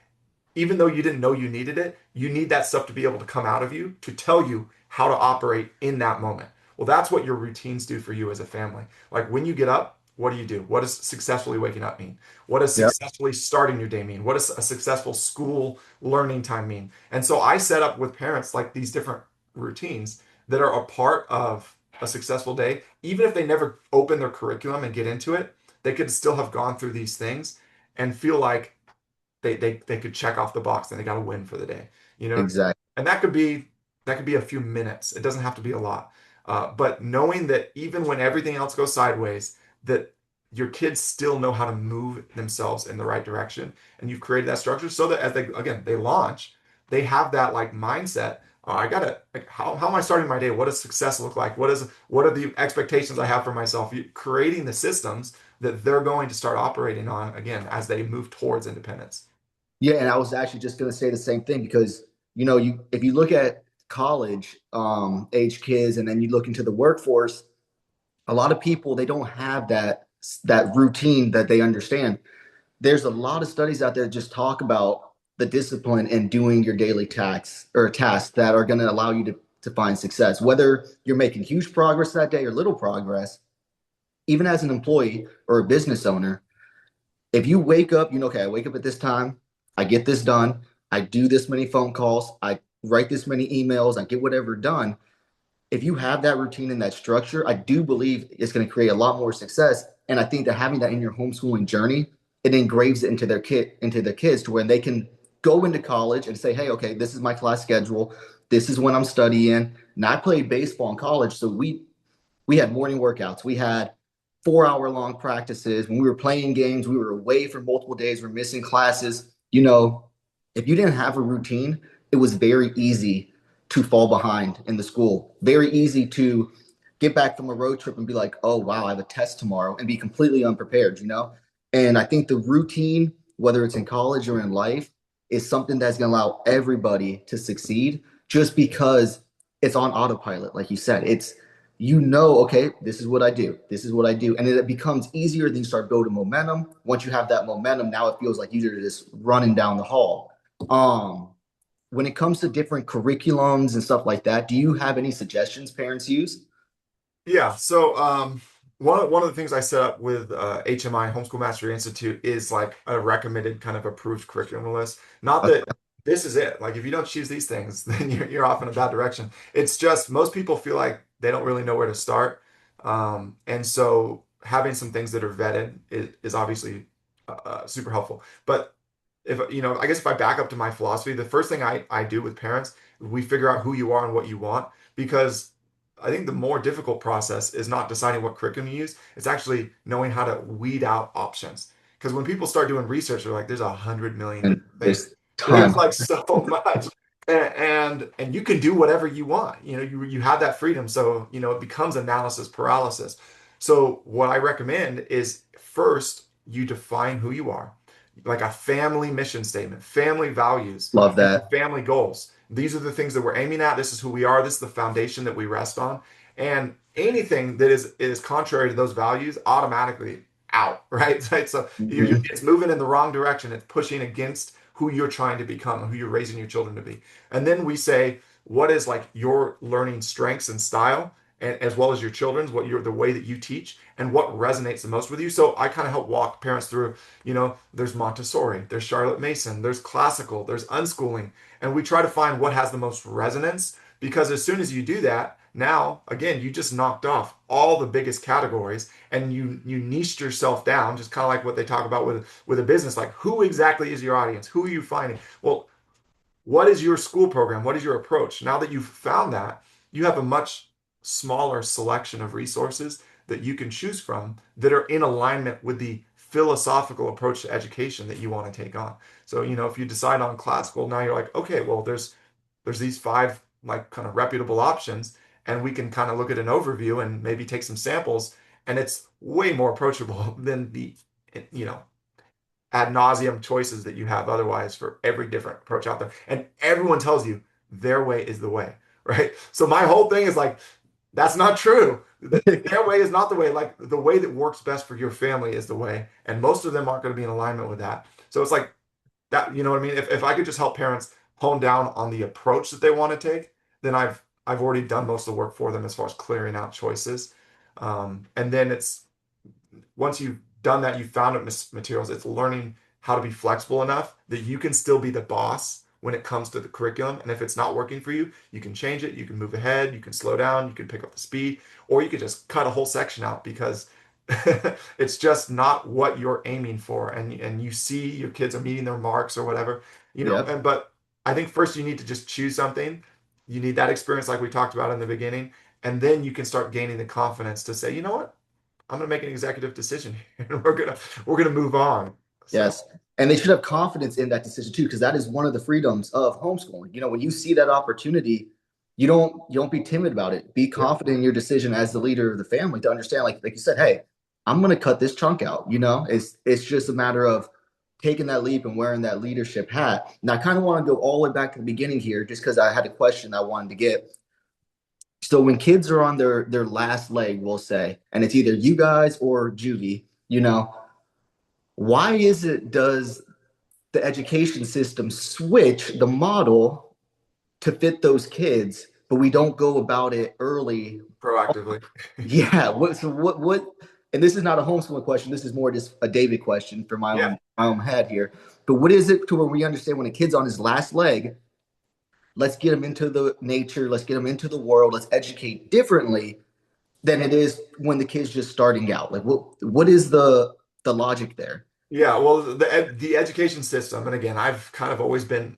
even though you didn't know you needed it, you need that stuff to be able to come out of you to tell you how to operate in that moment. Well, that's what your routines do for you as a family. Like, when you get up, what do you do? What does successfully waking up mean? What does Yep. successfully starting your day mean? What does a successful school learning time mean? And so I set up with parents like these different routines that are a part of a successful day, even if they never open their curriculum and get into it, they could still have gone through these things and feel like they could check off the box and they got a win for the day, you know? Exactly. And that could be a few minutes. It doesn't have to be a lot. But knowing that even when everything else goes sideways, that your kids still know how to move themselves in the right direction, and you've created that structure so that as they launch, they have that like mindset. Oh, I gotta like how am I starting my day? What does success look like? What are the expectations I have for myself? Creating the systems that they're going to start operating on again as they move towards independence. Yeah, and I was actually just going to say the same thing because you if you look at college age kids and then you look into the workforce, a lot of people they don't have that routine that they understand. There's a lot of studies out there that just talk about the discipline in doing your daily tasks that are going to allow you to find success, whether you're making huge progress that day or little progress. Even as an employee or a business owner, if you wake up, okay, I wake up at this time, I get this done, I do this many phone calls, I write this many emails, I get whatever done. If you have that routine and that structure, I do believe it's going to create a lot more success. And I think that having that in your homeschooling journey, it engraves it into their kids to where they can go into college and say, hey, okay, this is my class schedule. This is when I'm studying. And I played baseball in college, so we had morning workouts. We had 4 hour long practices. When we were playing games, we were away for multiple days. We're missing classes. If you didn't have a routine, it was very easy to fall behind in the school. Very easy to get back from a road trip and be like, oh, wow, I have a test tomorrow and be completely unprepared. And I think the routine, whether it's in college or in life, is something that's going to allow everybody to succeed just because it's on autopilot. Like you said, okay, this is what I do. This is what I do. And it becomes easier. Then you start building momentum. Once you have that momentum, now it feels like you're just running down the hall. Um, when it comes to different curriculums and stuff like that, do you have any suggestions parents use? Yeah. So one of the things I set up with HMI Homeschool Mastery Institute is like a recommended kind of approved curriculum list. Not that this is it. Like if you don't choose these things, then you're off in a bad direction. It's just most people feel like they don't really know where to start. And so having some things that are vetted is obviously super helpful. But I guess if I back up to my philosophy, the first thing I do with parents, we figure out who you are and what you want because I think the more difficult process is not deciding what curriculum you use. It's actually knowing how to weed out options. Because when people start doing research, they're like, there's 100 million And different things. there's There's ton. like so much. And you can do whatever you want. You have that freedom. So, it becomes analysis paralysis. So what I recommend is first you define who you are, like a family mission statement, family values, Love and that. family goals. These are the things that we're aiming at. This is who we are. This is the foundation that we rest on. And anything that is contrary to those values automatically out, right? Right. So Mhm. it's moving in the wrong direction. It's pushing against who you're trying to become, who you're raising your children to be. And then we say, what is like your learning strengths and style, and as well as your children's, the way that you teach, and what resonates the most with you. So I kind of help walk parents through, there's Montessori, there's Charlotte Mason, there's classical, there's unschooling, and we try to find what has the most resonance because as soon as you do that, now again, you just knocked off all the biggest categories and you niched yourself down, just kind of like what they talk about with a business, like who exactly is your audience? Who are you finding? Well, what is your school program? What is your approach? Now that you've found that, you have a much smaller selection of resources that you can choose from that are in alignment with the philosophical approach to education that you want to take on. So, if you decide on classical, now you're like, okay, well, there's these five like kind of reputable options, and we can kind of look at an overview and maybe take some samples, and it's way more approachable than the you know ad nauseum choices that you have otherwise for every different approach out there. And everyone tells you their way is the way, right? So my whole thing is like, that's not true. Their way is not the way. Like the way that works best for your family is the way. And most of them aren't going to be in alignment with that. So it's like that, you know what I mean? If I could just help parents hone down on the approach that they want to take, then I've already done most of the work for them as far as clearing out choices. And then it's once you've done that, you've found it materials, it's learning how to be flexible enough that you can still be the boss when it comes to the curriculum. And if it's not working for you, you can change it, you can move ahead, you can slow down, you can pick up the speed, or you could just cut a whole section out because it's just not what you're aiming for. And you see your kids are meeting their marks or whatever, Yep. but I think first you need to just choose something. You need that experience like we talked about in the beginning, and then you can start gaining the confidence to say, you know what? I'm gonna make an executive decision here, and we're gonna move on. So Yes. And they should have confidence in that decision too, because that is one of the freedoms of homeschooling. When you see that opportunity, you don't be timid about it. Be yeah, confident in your decision as the leader of the family to understand, like you said, hey, I'm gonna cut this chunk out. It's just a matter of taking that leap and wearing that leadership hat. And I kind of want to go all the way back to the beginning here, just because I had a question I wanted to get. So when kids are on their last leg, we'll say, and it's either you guys or Judy, why is it does the education system switch the model to fit those kids, but we don't go about it early? proactively. Yeah. So what, and this is not a homeschooling question. This is more just a David question for my Yeah. own my own head here. But what is it to where we understand when a kid's on his last leg, let's get him into the nature, let's get him into the world, let's educate differently than it is when the kid's just starting out? Like what is the logic there? Yeah, well, the education system, and again, I've kind of always been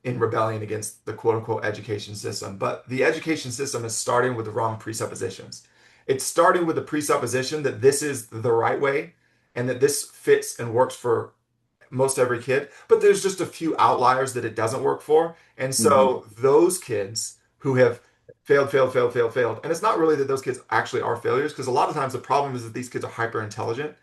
in rebellion against the quote unquote education system, but the education system is starting with the wrong presuppositions. It's starting with the presupposition that this is the right way and that this fits and works for most every kid, but there's just a few outliers that it doesn't work for. And Mm-hmm. so those kids who have failed, failed, failed, failed, failed, and it's not really that those kids actually are failures, because a lot of times the problem is that these kids are hyper intelligent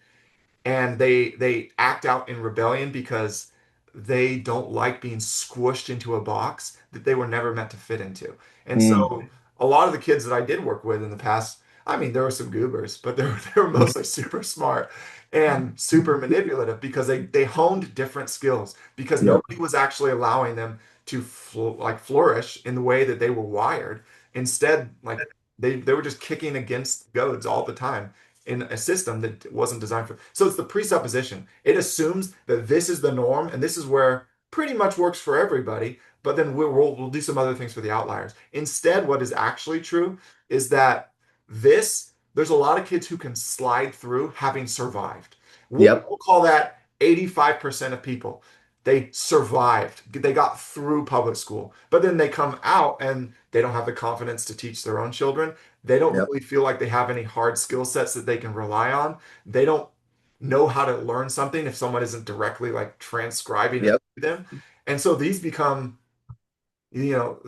and they act out in rebellion because they don't like being squished into a box that they were never meant to fit into. And so a lot of the kids that I did work with in the past, I mean, there were some goobers, but they were mostly super smart and super manipulative because they honed different skills because Yep. nobody was actually allowing them to flourish in the way that they were wired. Instead, like they were just kicking against goads all the time in a system that wasn't designed for. So it's the presupposition. It assumes that this is the norm and this is where pretty much works for everybody, but then we'll do some other things for the outliers. Instead, what is actually true is that there's a lot of kids who can slide through having survived. We'll, Yep. we'll call that 85% of people. They survived. They got through public school, but then they come out and they don't have the confidence to teach their own children. They don't Yep. really feel like they have any hard skill sets that they can rely on. They don't know how to learn something if someone isn't directly like transcribing it Yep. to them. And so these become, you know,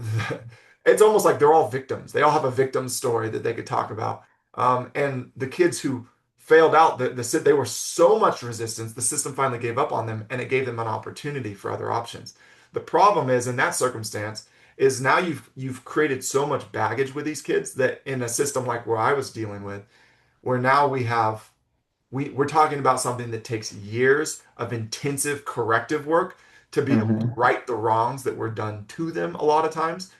it's almost like they're all victims. They all have a victim story that they could talk about. And the kids who failed out, they were so much resistance, the system finally gave up on them and it gave them an opportunity for other options. The problem is in that circumstance is now you've created so much baggage with these kids that in a system like where I was dealing with, where now we're talking about something that takes years of intensive corrective work to be able to Mm-hmm. right the wrongs that were done to them a lot of times.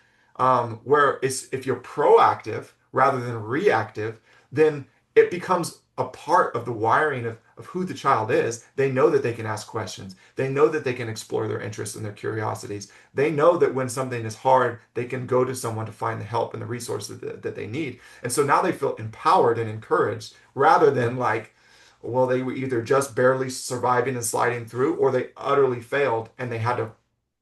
Where if you're proactive rather than reactive, then it becomes a part of the wiring of who the child is. They know that they can ask questions. They know that they can explore their interests and their curiosities. They know that when something is hard, they can go to someone to find the help and the resources that they need. And so now they feel empowered and encouraged rather than like, well, they were either just barely surviving and sliding through, or they utterly failed and they had to,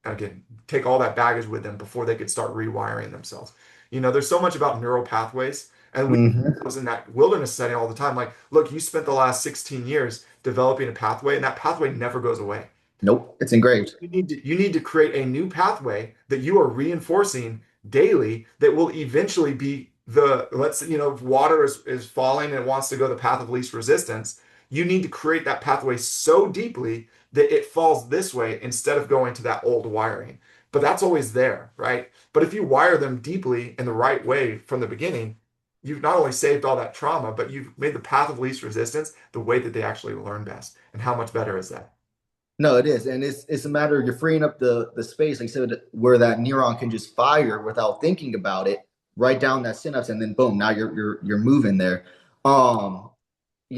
again, take all that baggage with them before they could start rewiring themselves. There's so much about neural pathways, and we Mm-hmm. was in that wilderness setting all the time. Like, look, you spent the last 16 years developing a pathway, and that pathway never goes away. Nope. It's engraved. You need to create a new pathway that you are reinforcing daily that will eventually be if water is falling and it wants to go the path of least resistance, you need to create that pathway so deeply that it falls this way instead of going to that old wiring. But that's always there, right? But if you wire them deeply in the right way from the beginning, you've not only saved all that trauma, but you've made the path of least resistance the way that they actually learn best. And how much better is that? No, it is, and it's a matter of you're freeing up the space, like I said, where that neuron can just fire without thinking about it, right down that synapse, and then boom, now you're moving there. Um,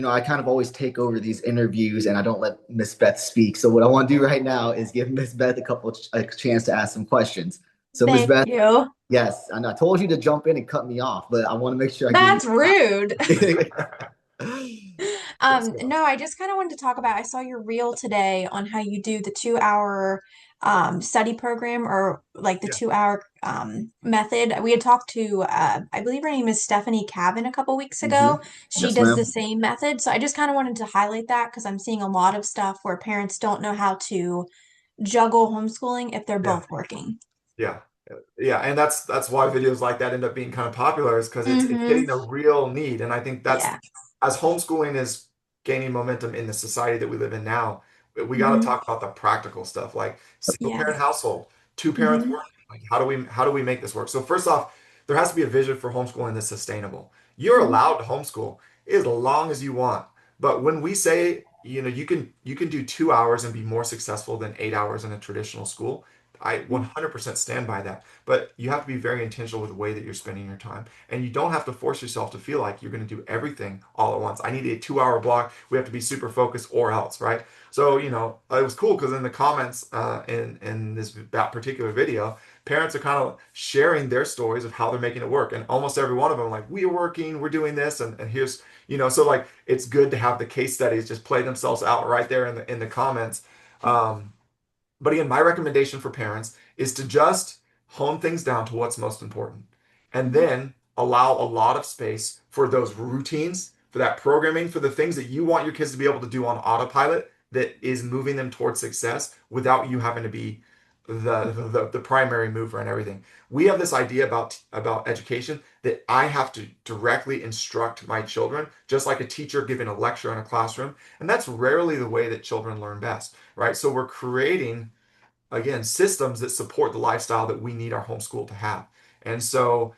I kind of always take over these interviews and I don't let Miss Beth speak. So what I want to do right now is give Miss Beth a chance to ask some questions. So Miss Thank Beth, you. yes, and I told you to jump in and cut me off, but I want to make sure I give That's rude. you. Yes, No, I just kind of wanted to talk about, I saw your reel today on how you do the 2 hour study program or like the Yeah. 2 hour method. We had talked to, I believe her name is Stephanie Cabin a couple weeks hmm ago. She Yes, does the ma'am. same method. So I just kind of wanted to highlight that because I'm seeing a lot of stuff where parents don't know how to juggle homeschooling if they're Yeah. both working. Yeah. Yeah. And that's why videos like that end up being kind of popular is because it's Mm-hmm. hitting a real need. And I think that's Yeah. as homeschooling is gaining momentum in the society that we live in now, we got to Mm-hmm. talk about the practical stuff like single Yeah. parent household, two parents Mm-hmm. working. Like how do we make this work? So first off, there has to be a vision for homeschooling that's sustainable. You're Mm-hmm. allowed to homeschool as long as you want. But when we say, you can do 2 hours and be more successful than 8 hours in a traditional school, I 100% stand by that. But you have to be very intentional with the way that you're spending your time. And you don't have to force yourself to feel like you're going to do everything all at once. I need a 2 hour block. We have to be super focused or else, right? So, it was cool because in the comments in that particular video, parents are kind of sharing their stories of how they're making it work. And almost every one of them, like, we are working, we're doing this, and here's, so like it's good to have the case studies just play themselves out right there in the comments. Um, but again, my recommendation for parents is to just hone things down to what's most important and then allow a lot of space for those routines, for that programming, for the things that you want your kids to be able to do on autopilot that is moving them towards success without you having to be the primary mover and everything. We have this idea about education that I have to directly instruct my children, just like a teacher giving a lecture in a classroom. And that's rarely the way that children learn best, right? So we're creating again systems that support the lifestyle that we need our homeschool to have. And so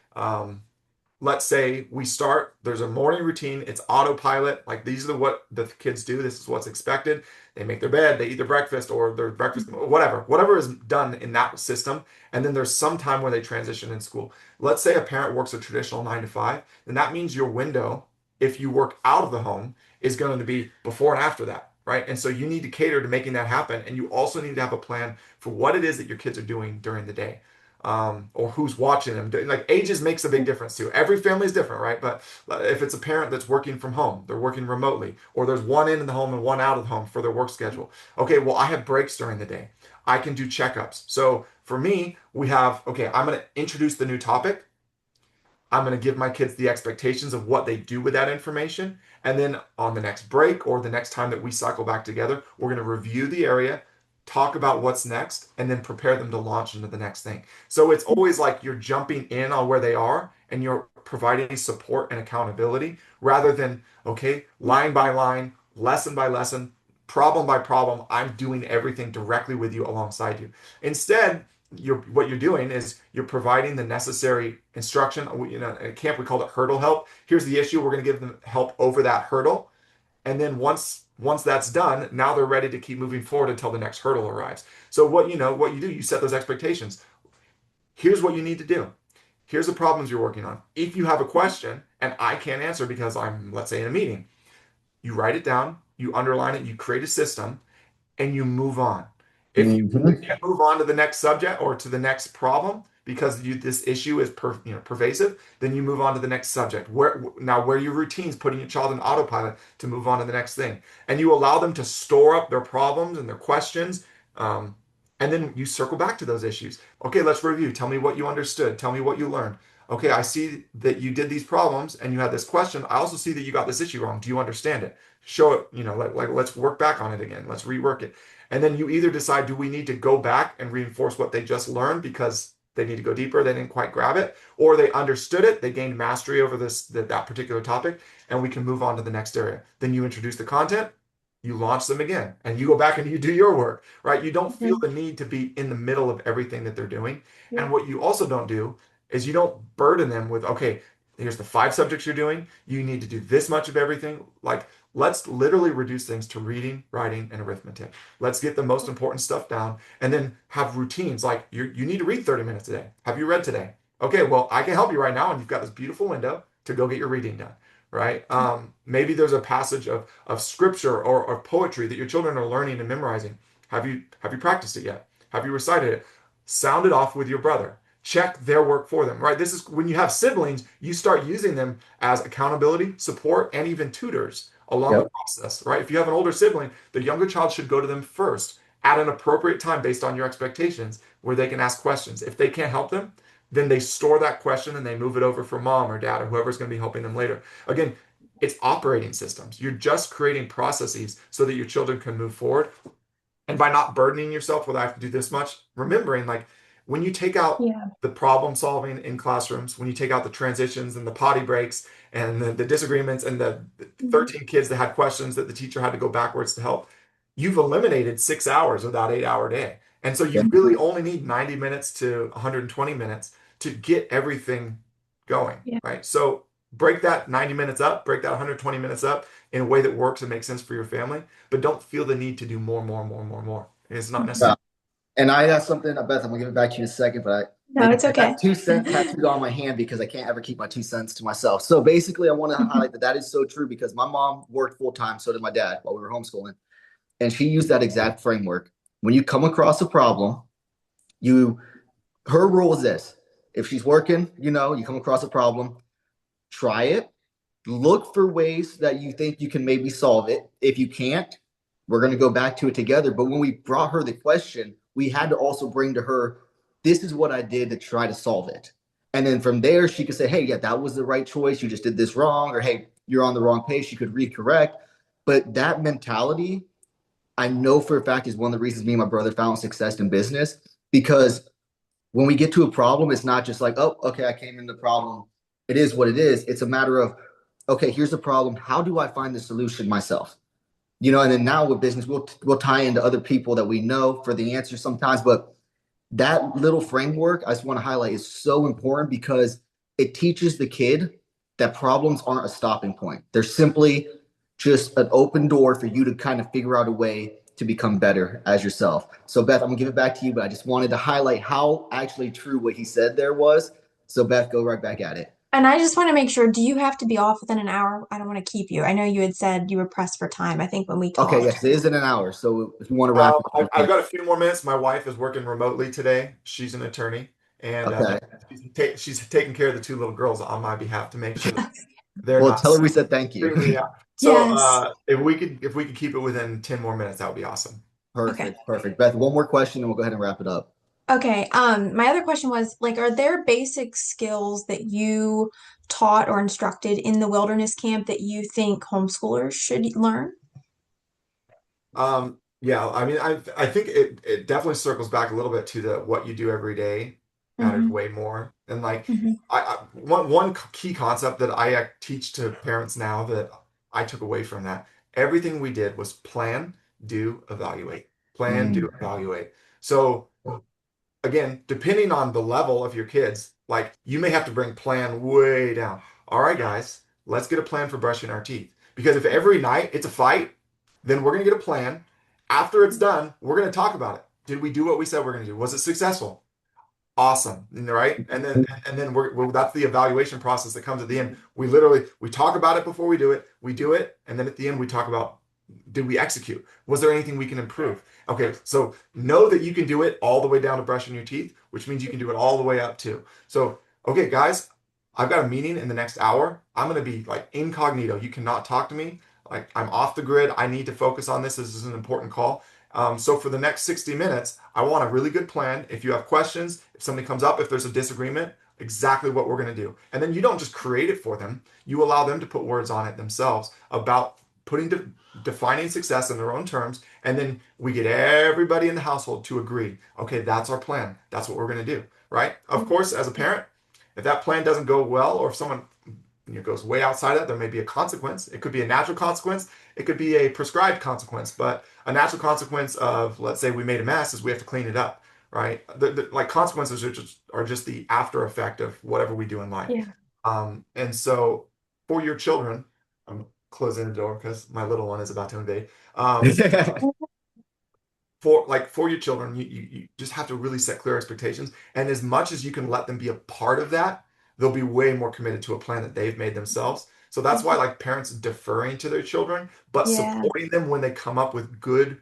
let's say we start, there's a morning routine, it's autopilot, like these are what the kids do, this is what's expected. They make their bed, they eat their breakfast or their breakfast, whatever is done in that system. And then there's some time where they transition in school. Let's say a parent works a traditional 9 to 5, then that means your window, if you work out of the home, is going to be before and after that, right? And so you need to cater to making that happen. And you also need to have a plan for what it is that your kids are doing during the day, or who's watching them. Like ages makes a big difference too. Every family is different, right? But if it's a parent that's working from home, they're working remotely, or there's one in the home and one out of the home for their work schedule. Okay, well, I have breaks during the day. I can do checkups. So for me, we have, okay, I'm going to introduce the new topic. I'm going to give my kids the expectations of what they do with that information. And then on the next break or the next time that we cycle back together, we're going to review the area, talk about what's next, and then prepare them to launch into the next thing. So it's always like you're jumping in on where they are and you're providing support and accountability rather than, okay, line by line, lesson by lesson, problem by problem, I'm doing everything directly with you alongside you. Instead, what you're doing is you're providing the necessary instruction. At camp we called it hurdle help. Here's the issue. We're going to give them help over that hurdle, and then once that's done, now they're ready to keep moving forward until the next hurdle arrives. So what you do, you set those expectations. Here's what you need to do. Here's the problems you're working on. If you have a question and I can't answer because I'm, let's say, in a meeting, you write it down, you underline it, you create a system, and you move on. If you hmm can't move on to the next subject or to the next problem because this issue is pervasive, then you move on to the next subject. Where your routines, putting your child in autopilot to move on to the next thing, and you allow them to store up their problems and their questions, and then you circle back to those issues. Okay, let's review. Tell me what you understood. Tell me what you learned. Okay, I see that you did these problems and you had this question. I also see that you got this issue wrong. Do you understand it? Show it, like let's work back on it again. Let's rework it. And then you either decide, do we need to go back and reinforce what they just learned because they need to go deeper, they didn't quite grab it, or they understood it, they gained mastery over that particular topic, and we can move on to the next area. Then you introduce the content, you launch them again, and you go back and you do your work, right? You don't feel the need to be in the middle of everything that they're doing. Yeah. And what you also don't do is you don't burden them with, okay, here's the 5 subjects you're doing. You need to do this much of everything. Like, let's literally reduce things to reading, writing, and arithmetic. Let's get the most important stuff down and then have routines. Like, you need to read 30 minutes a day. Have you read today? Okay, well, I can help you right now, and you've got this beautiful window to go get your reading done, right? Maybe there's a passage of scripture or poetry that your children are learning and memorizing. Have you practiced it yet? Have you recited it? Sound it off with your brother. Check their work for them, right? This is when you have siblings, you start using them as accountability, support, and even tutors along the Yep. process, right? If you have an older sibling, the younger child should go to them first at an appropriate time based on your expectations where they can ask questions. If they can't help them, then they store that question and they move it over for mom or dad or whoever's going to be helping them later. Again, it's operating systems. You're just creating processes so that your children can move forward. And by not burdening yourself with I have to do this much, remembering like when you take out Yeah. the problem solving in classrooms, when you take out the transitions and the potty breaks and the disagreements and the Mhm. 13 kids that had questions that the teacher had to go backwards to help, you've eliminated 6 hours of that 8 hour day. And so Yeah. you really only need 90 minutes to 120 minutes to get everything going, Yeah. right? So break that 90 minutes up, break that 120 minutes up in a way that works and makes sense for your family, but don't feel the need to do more, more, more, more, more. It's not Yeah. necessary. And I got something, Beth, I'm gonna give it back to you in a second, but No, it's I got okay. 2 cent tattooed on my hand because I can't ever keep my 2 cents to myself. So basically, I want to highlight that that is so true because my mom worked full time, so did my dad while we were homeschooling, and she used that exact framework. When you come across a problem, you her rule is this: if she's working, you come across a problem, try it, look for ways that you think you can maybe solve it. If you can't, we're going to go back to it together. But when we brought her the question, we had to also bring to her, this is what I did to try to solve it. And then from there, she could say, hey, yeah, that was the right choice. You just did this wrong. Or, hey, you're on the wrong page. She could recorrect. But that mentality, I know for a fact, is one of the reasons me and my brother found success in business because when we get to a problem, it's not just like, oh, okay, I came in the problem. It is what it is. It's a matter of, okay, here's the problem. How do I find the solution myself? And then now with business, we'll tie into other people that we know for the answer sometimes. But that little framework I just want to highlight is so important because it teaches the kid that problems aren't a stopping point. They're simply just an open door for you to kind of figure out a way to become better as yourself. So Beth, I'm gonna give it back to you, but I just wanted to highlight how actually true what he said there was. So Beth, go right back at it. And I just want to make sure, do you have to be off within an hour? I don't want to keep you. I know you had said you were pressed for time, I think when we Okay, talked. yes, it is in an hour. So if you want to wrap it up, I've got a few more minutes. My wife is working remotely today. She's an attorney, and okay. she's taking care of the two little girls on my behalf to make sure that they're Well, not tell her we said thank you. screaming me out. So Yes. if we could keep it within 10 more minutes, that would be awesome. Okay. Perfect, perfect. Beth, one more question and we'll go ahead and wrap it up. Okay. My other question was like, are there basic skills that you taught or instructed in the wilderness camp that you think homeschoolers should learn? Yeah, I mean, I think it definitely circles back a little bit to the what you do every day matters Hmm. way more. And like Hmm. one key concept that I teach to parents now that I took away from that, everything we did was plan, do, evaluate. Plan, do, Mm. evaluate. So again, depending on the level of your kids, like you may have to bring plan way down. All right, guys, let's get a plan for brushing our teeth. Because if every night it's a fight, then we're going to get a plan. After it's done, we're going to talk about it. Did we do what we said we're going to do? Was it successful? Awesome, right? And then that's the evaluation process that comes at the end. We talk about it before we do it, and then at the end we talk about did we execute? Was there anything we can improve? Okay, so know that you can do it all the way down to brushing your teeth, which means you can do it all the way up too. So, okay, guys, I've got a meeting in the next hour. I'm going to be like incognito. You cannot talk to me. Like I'm off the grid. I need to focus on this. This is an important call. So for the next 60 minutes, I want a really good plan. If you have questions, if something comes up, if there's a disagreement, exactly what we're going to do. And then you don't just create it for them. You allow them to put words on it themselves about defining success in their own terms. And then we get everybody in the household to agree. Okay, that's our plan. That's what we're going to do. Right? Of course, as a parent, if that plan doesn't go well, or if someone goes way outside that, there may be a consequence. It could be a natural consequence. It could be a prescribed consequence. But a natural consequence of, let's say, we made a mess is we have to clean it up, right? Like consequences are just the after effect of whatever we do in life. Yeah. And so for your children, I'm closing the door because my little one is about to invade. For your children, you just have to really set clear expectations. And as much as you can let them be a part of that, they'll be way more committed to a plan that they've made themselves. So that's why like parents deferring to their children, but Yeah. supporting them when they come up with good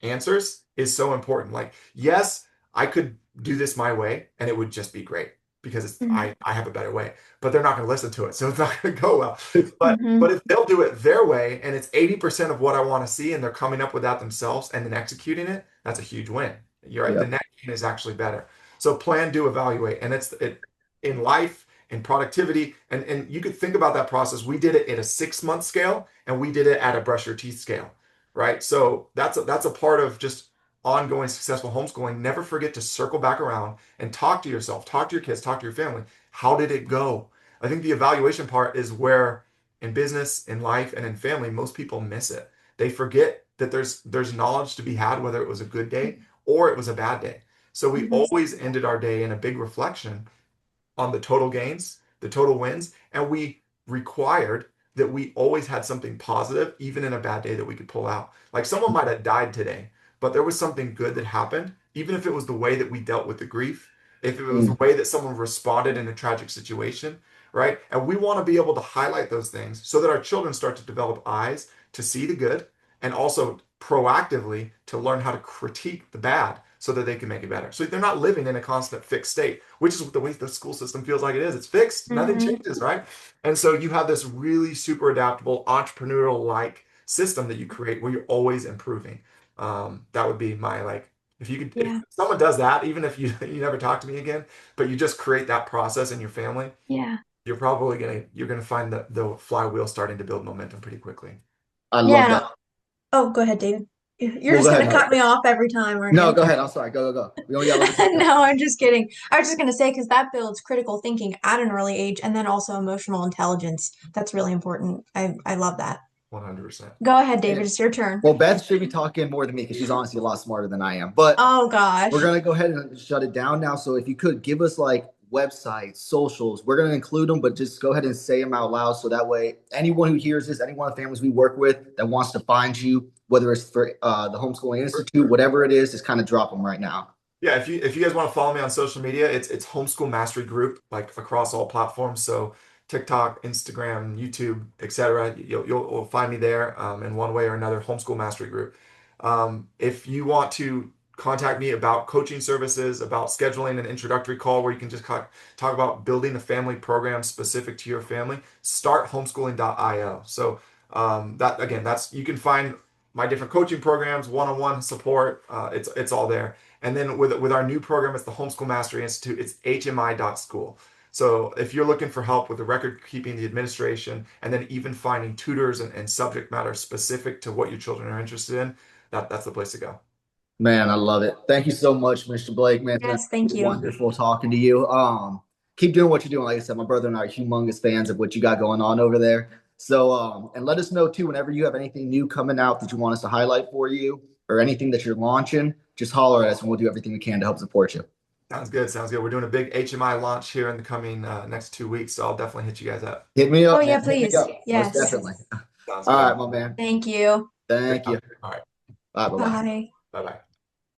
answers is so important. Like, yes, I could do this my way and it would just be great because Mm-hmm. I have a better way, but they're not going to listen to it. So it's not going to go well. But Mm-hmm. if they'll do it their way and it's 80% of what I want to see and they're coming up with that themselves and then executing it, that's a huge win. You're right. The Yep. net gain is actually better. So plan, do, evaluate. And it's it in life, in productivity, and you could think about that process. We did it at a 6 month scale and we did it at a brush your teeth scale, right? So that's a part of just ongoing successful homeschooling. Never forget to circle back around and talk to yourself, talk to your kids, talk to your family. How did it go? I think the evaluation part is where in business, in life, and in family, most people miss it. They forget that there's knowledge to be had, whether it was a good day or it was a bad day. So we Mm-hmm. always ended our day in a big reflection on the total gains, the total wins, and we required that we always had something positive, even in a bad day, that we could pull out. Like someone might have died today, but there was something good that happened, even if it was the way that we dealt with the grief, if it was the Mm. way that someone responded in a tragic situation, right? And we want to be able to highlight those things so that our children start to develop eyes to see the good and also proactively to learn how to critique the bad so that they can make it better. So they're not living in a constant fixed state, which is the way the school system feels like it is. It's fixed, nothing Mm-hmm. changes, right? And so you have this really super adaptable, entrepreneurial like system that you create where you're always improving. That would be my like, if you could, if Yeah. someone does that, even if you you never talk to me again, but you just create that process in your family, Yeah. you're gonna find the flywheel starting to build momentum pretty quickly. I love Yeah. that. No. Oh, go ahead, David. You're Well, just go gonna ahead. cut me off every time, aren't No, you? go ahead. I'm sorry. Go, go, go. We only got a little bit of time. No, I'm just kidding. I was just gonna say because that builds critical thinking at an early age and then also emotional intelligence. That's really important. I love that. 100%. Go ahead, David. And, It's your turn. well, Beth should be talking more than me because she's honestly a lot smarter than I am. But Oh we're gosh. gonna go ahead and shut it down now. So if you could give us like websites, socials, we're gonna include them, but just go ahead and say them out loud so that way anyone who hears this, any one of the families we work with that wants to find you, whether it's for the Homeschooling Institute, whatever it is, just kind of drop them right now. Yeah, if you guys want to follow me on social media, it's Homeschool Mastery Group, like across all platforms. So TikTok, Instagram, YouTube, etc. You'll find me there in one way or another. Homeschool Mastery Group. If you want to contact me about coaching services, about scheduling an introductory call where you can just talk about building a family program specific to your family, start homeschooling.io. So that again, that's you can find my different coaching programs, one-on-one support. It's all there. And then with our new program, it's the Homeschool Mastery Institute. It's hmi.school. So if you're looking for help with the record keeping, the administration, and then even finding tutors and subject matter specific to what your children are interested in, that's the place to go. Man, I love it. Thank you so much, Mr. Blake. Man, it's been Yes, thank you. wonderful talking to you. Keep doing what you're doing. Like I said, my brother and I are humongous fans of what you got going on over there. So, and let us know too whenever you have anything new coming out that you want us to highlight for you or anything that you're launching, just holler at us and we'll do everything we can to help support you. Sounds good. Sounds good. We're doing a big HMI launch here in the coming next 2 weeks, so I'll definitely hit you guys up. Hit me Oh up, yeah, man. Hit me please. up. Most Yes. definitely. Sounds All good. right, my man. Thank you. Great Thank you. talking. All right. All right, bye bye. Bye. Bye bye.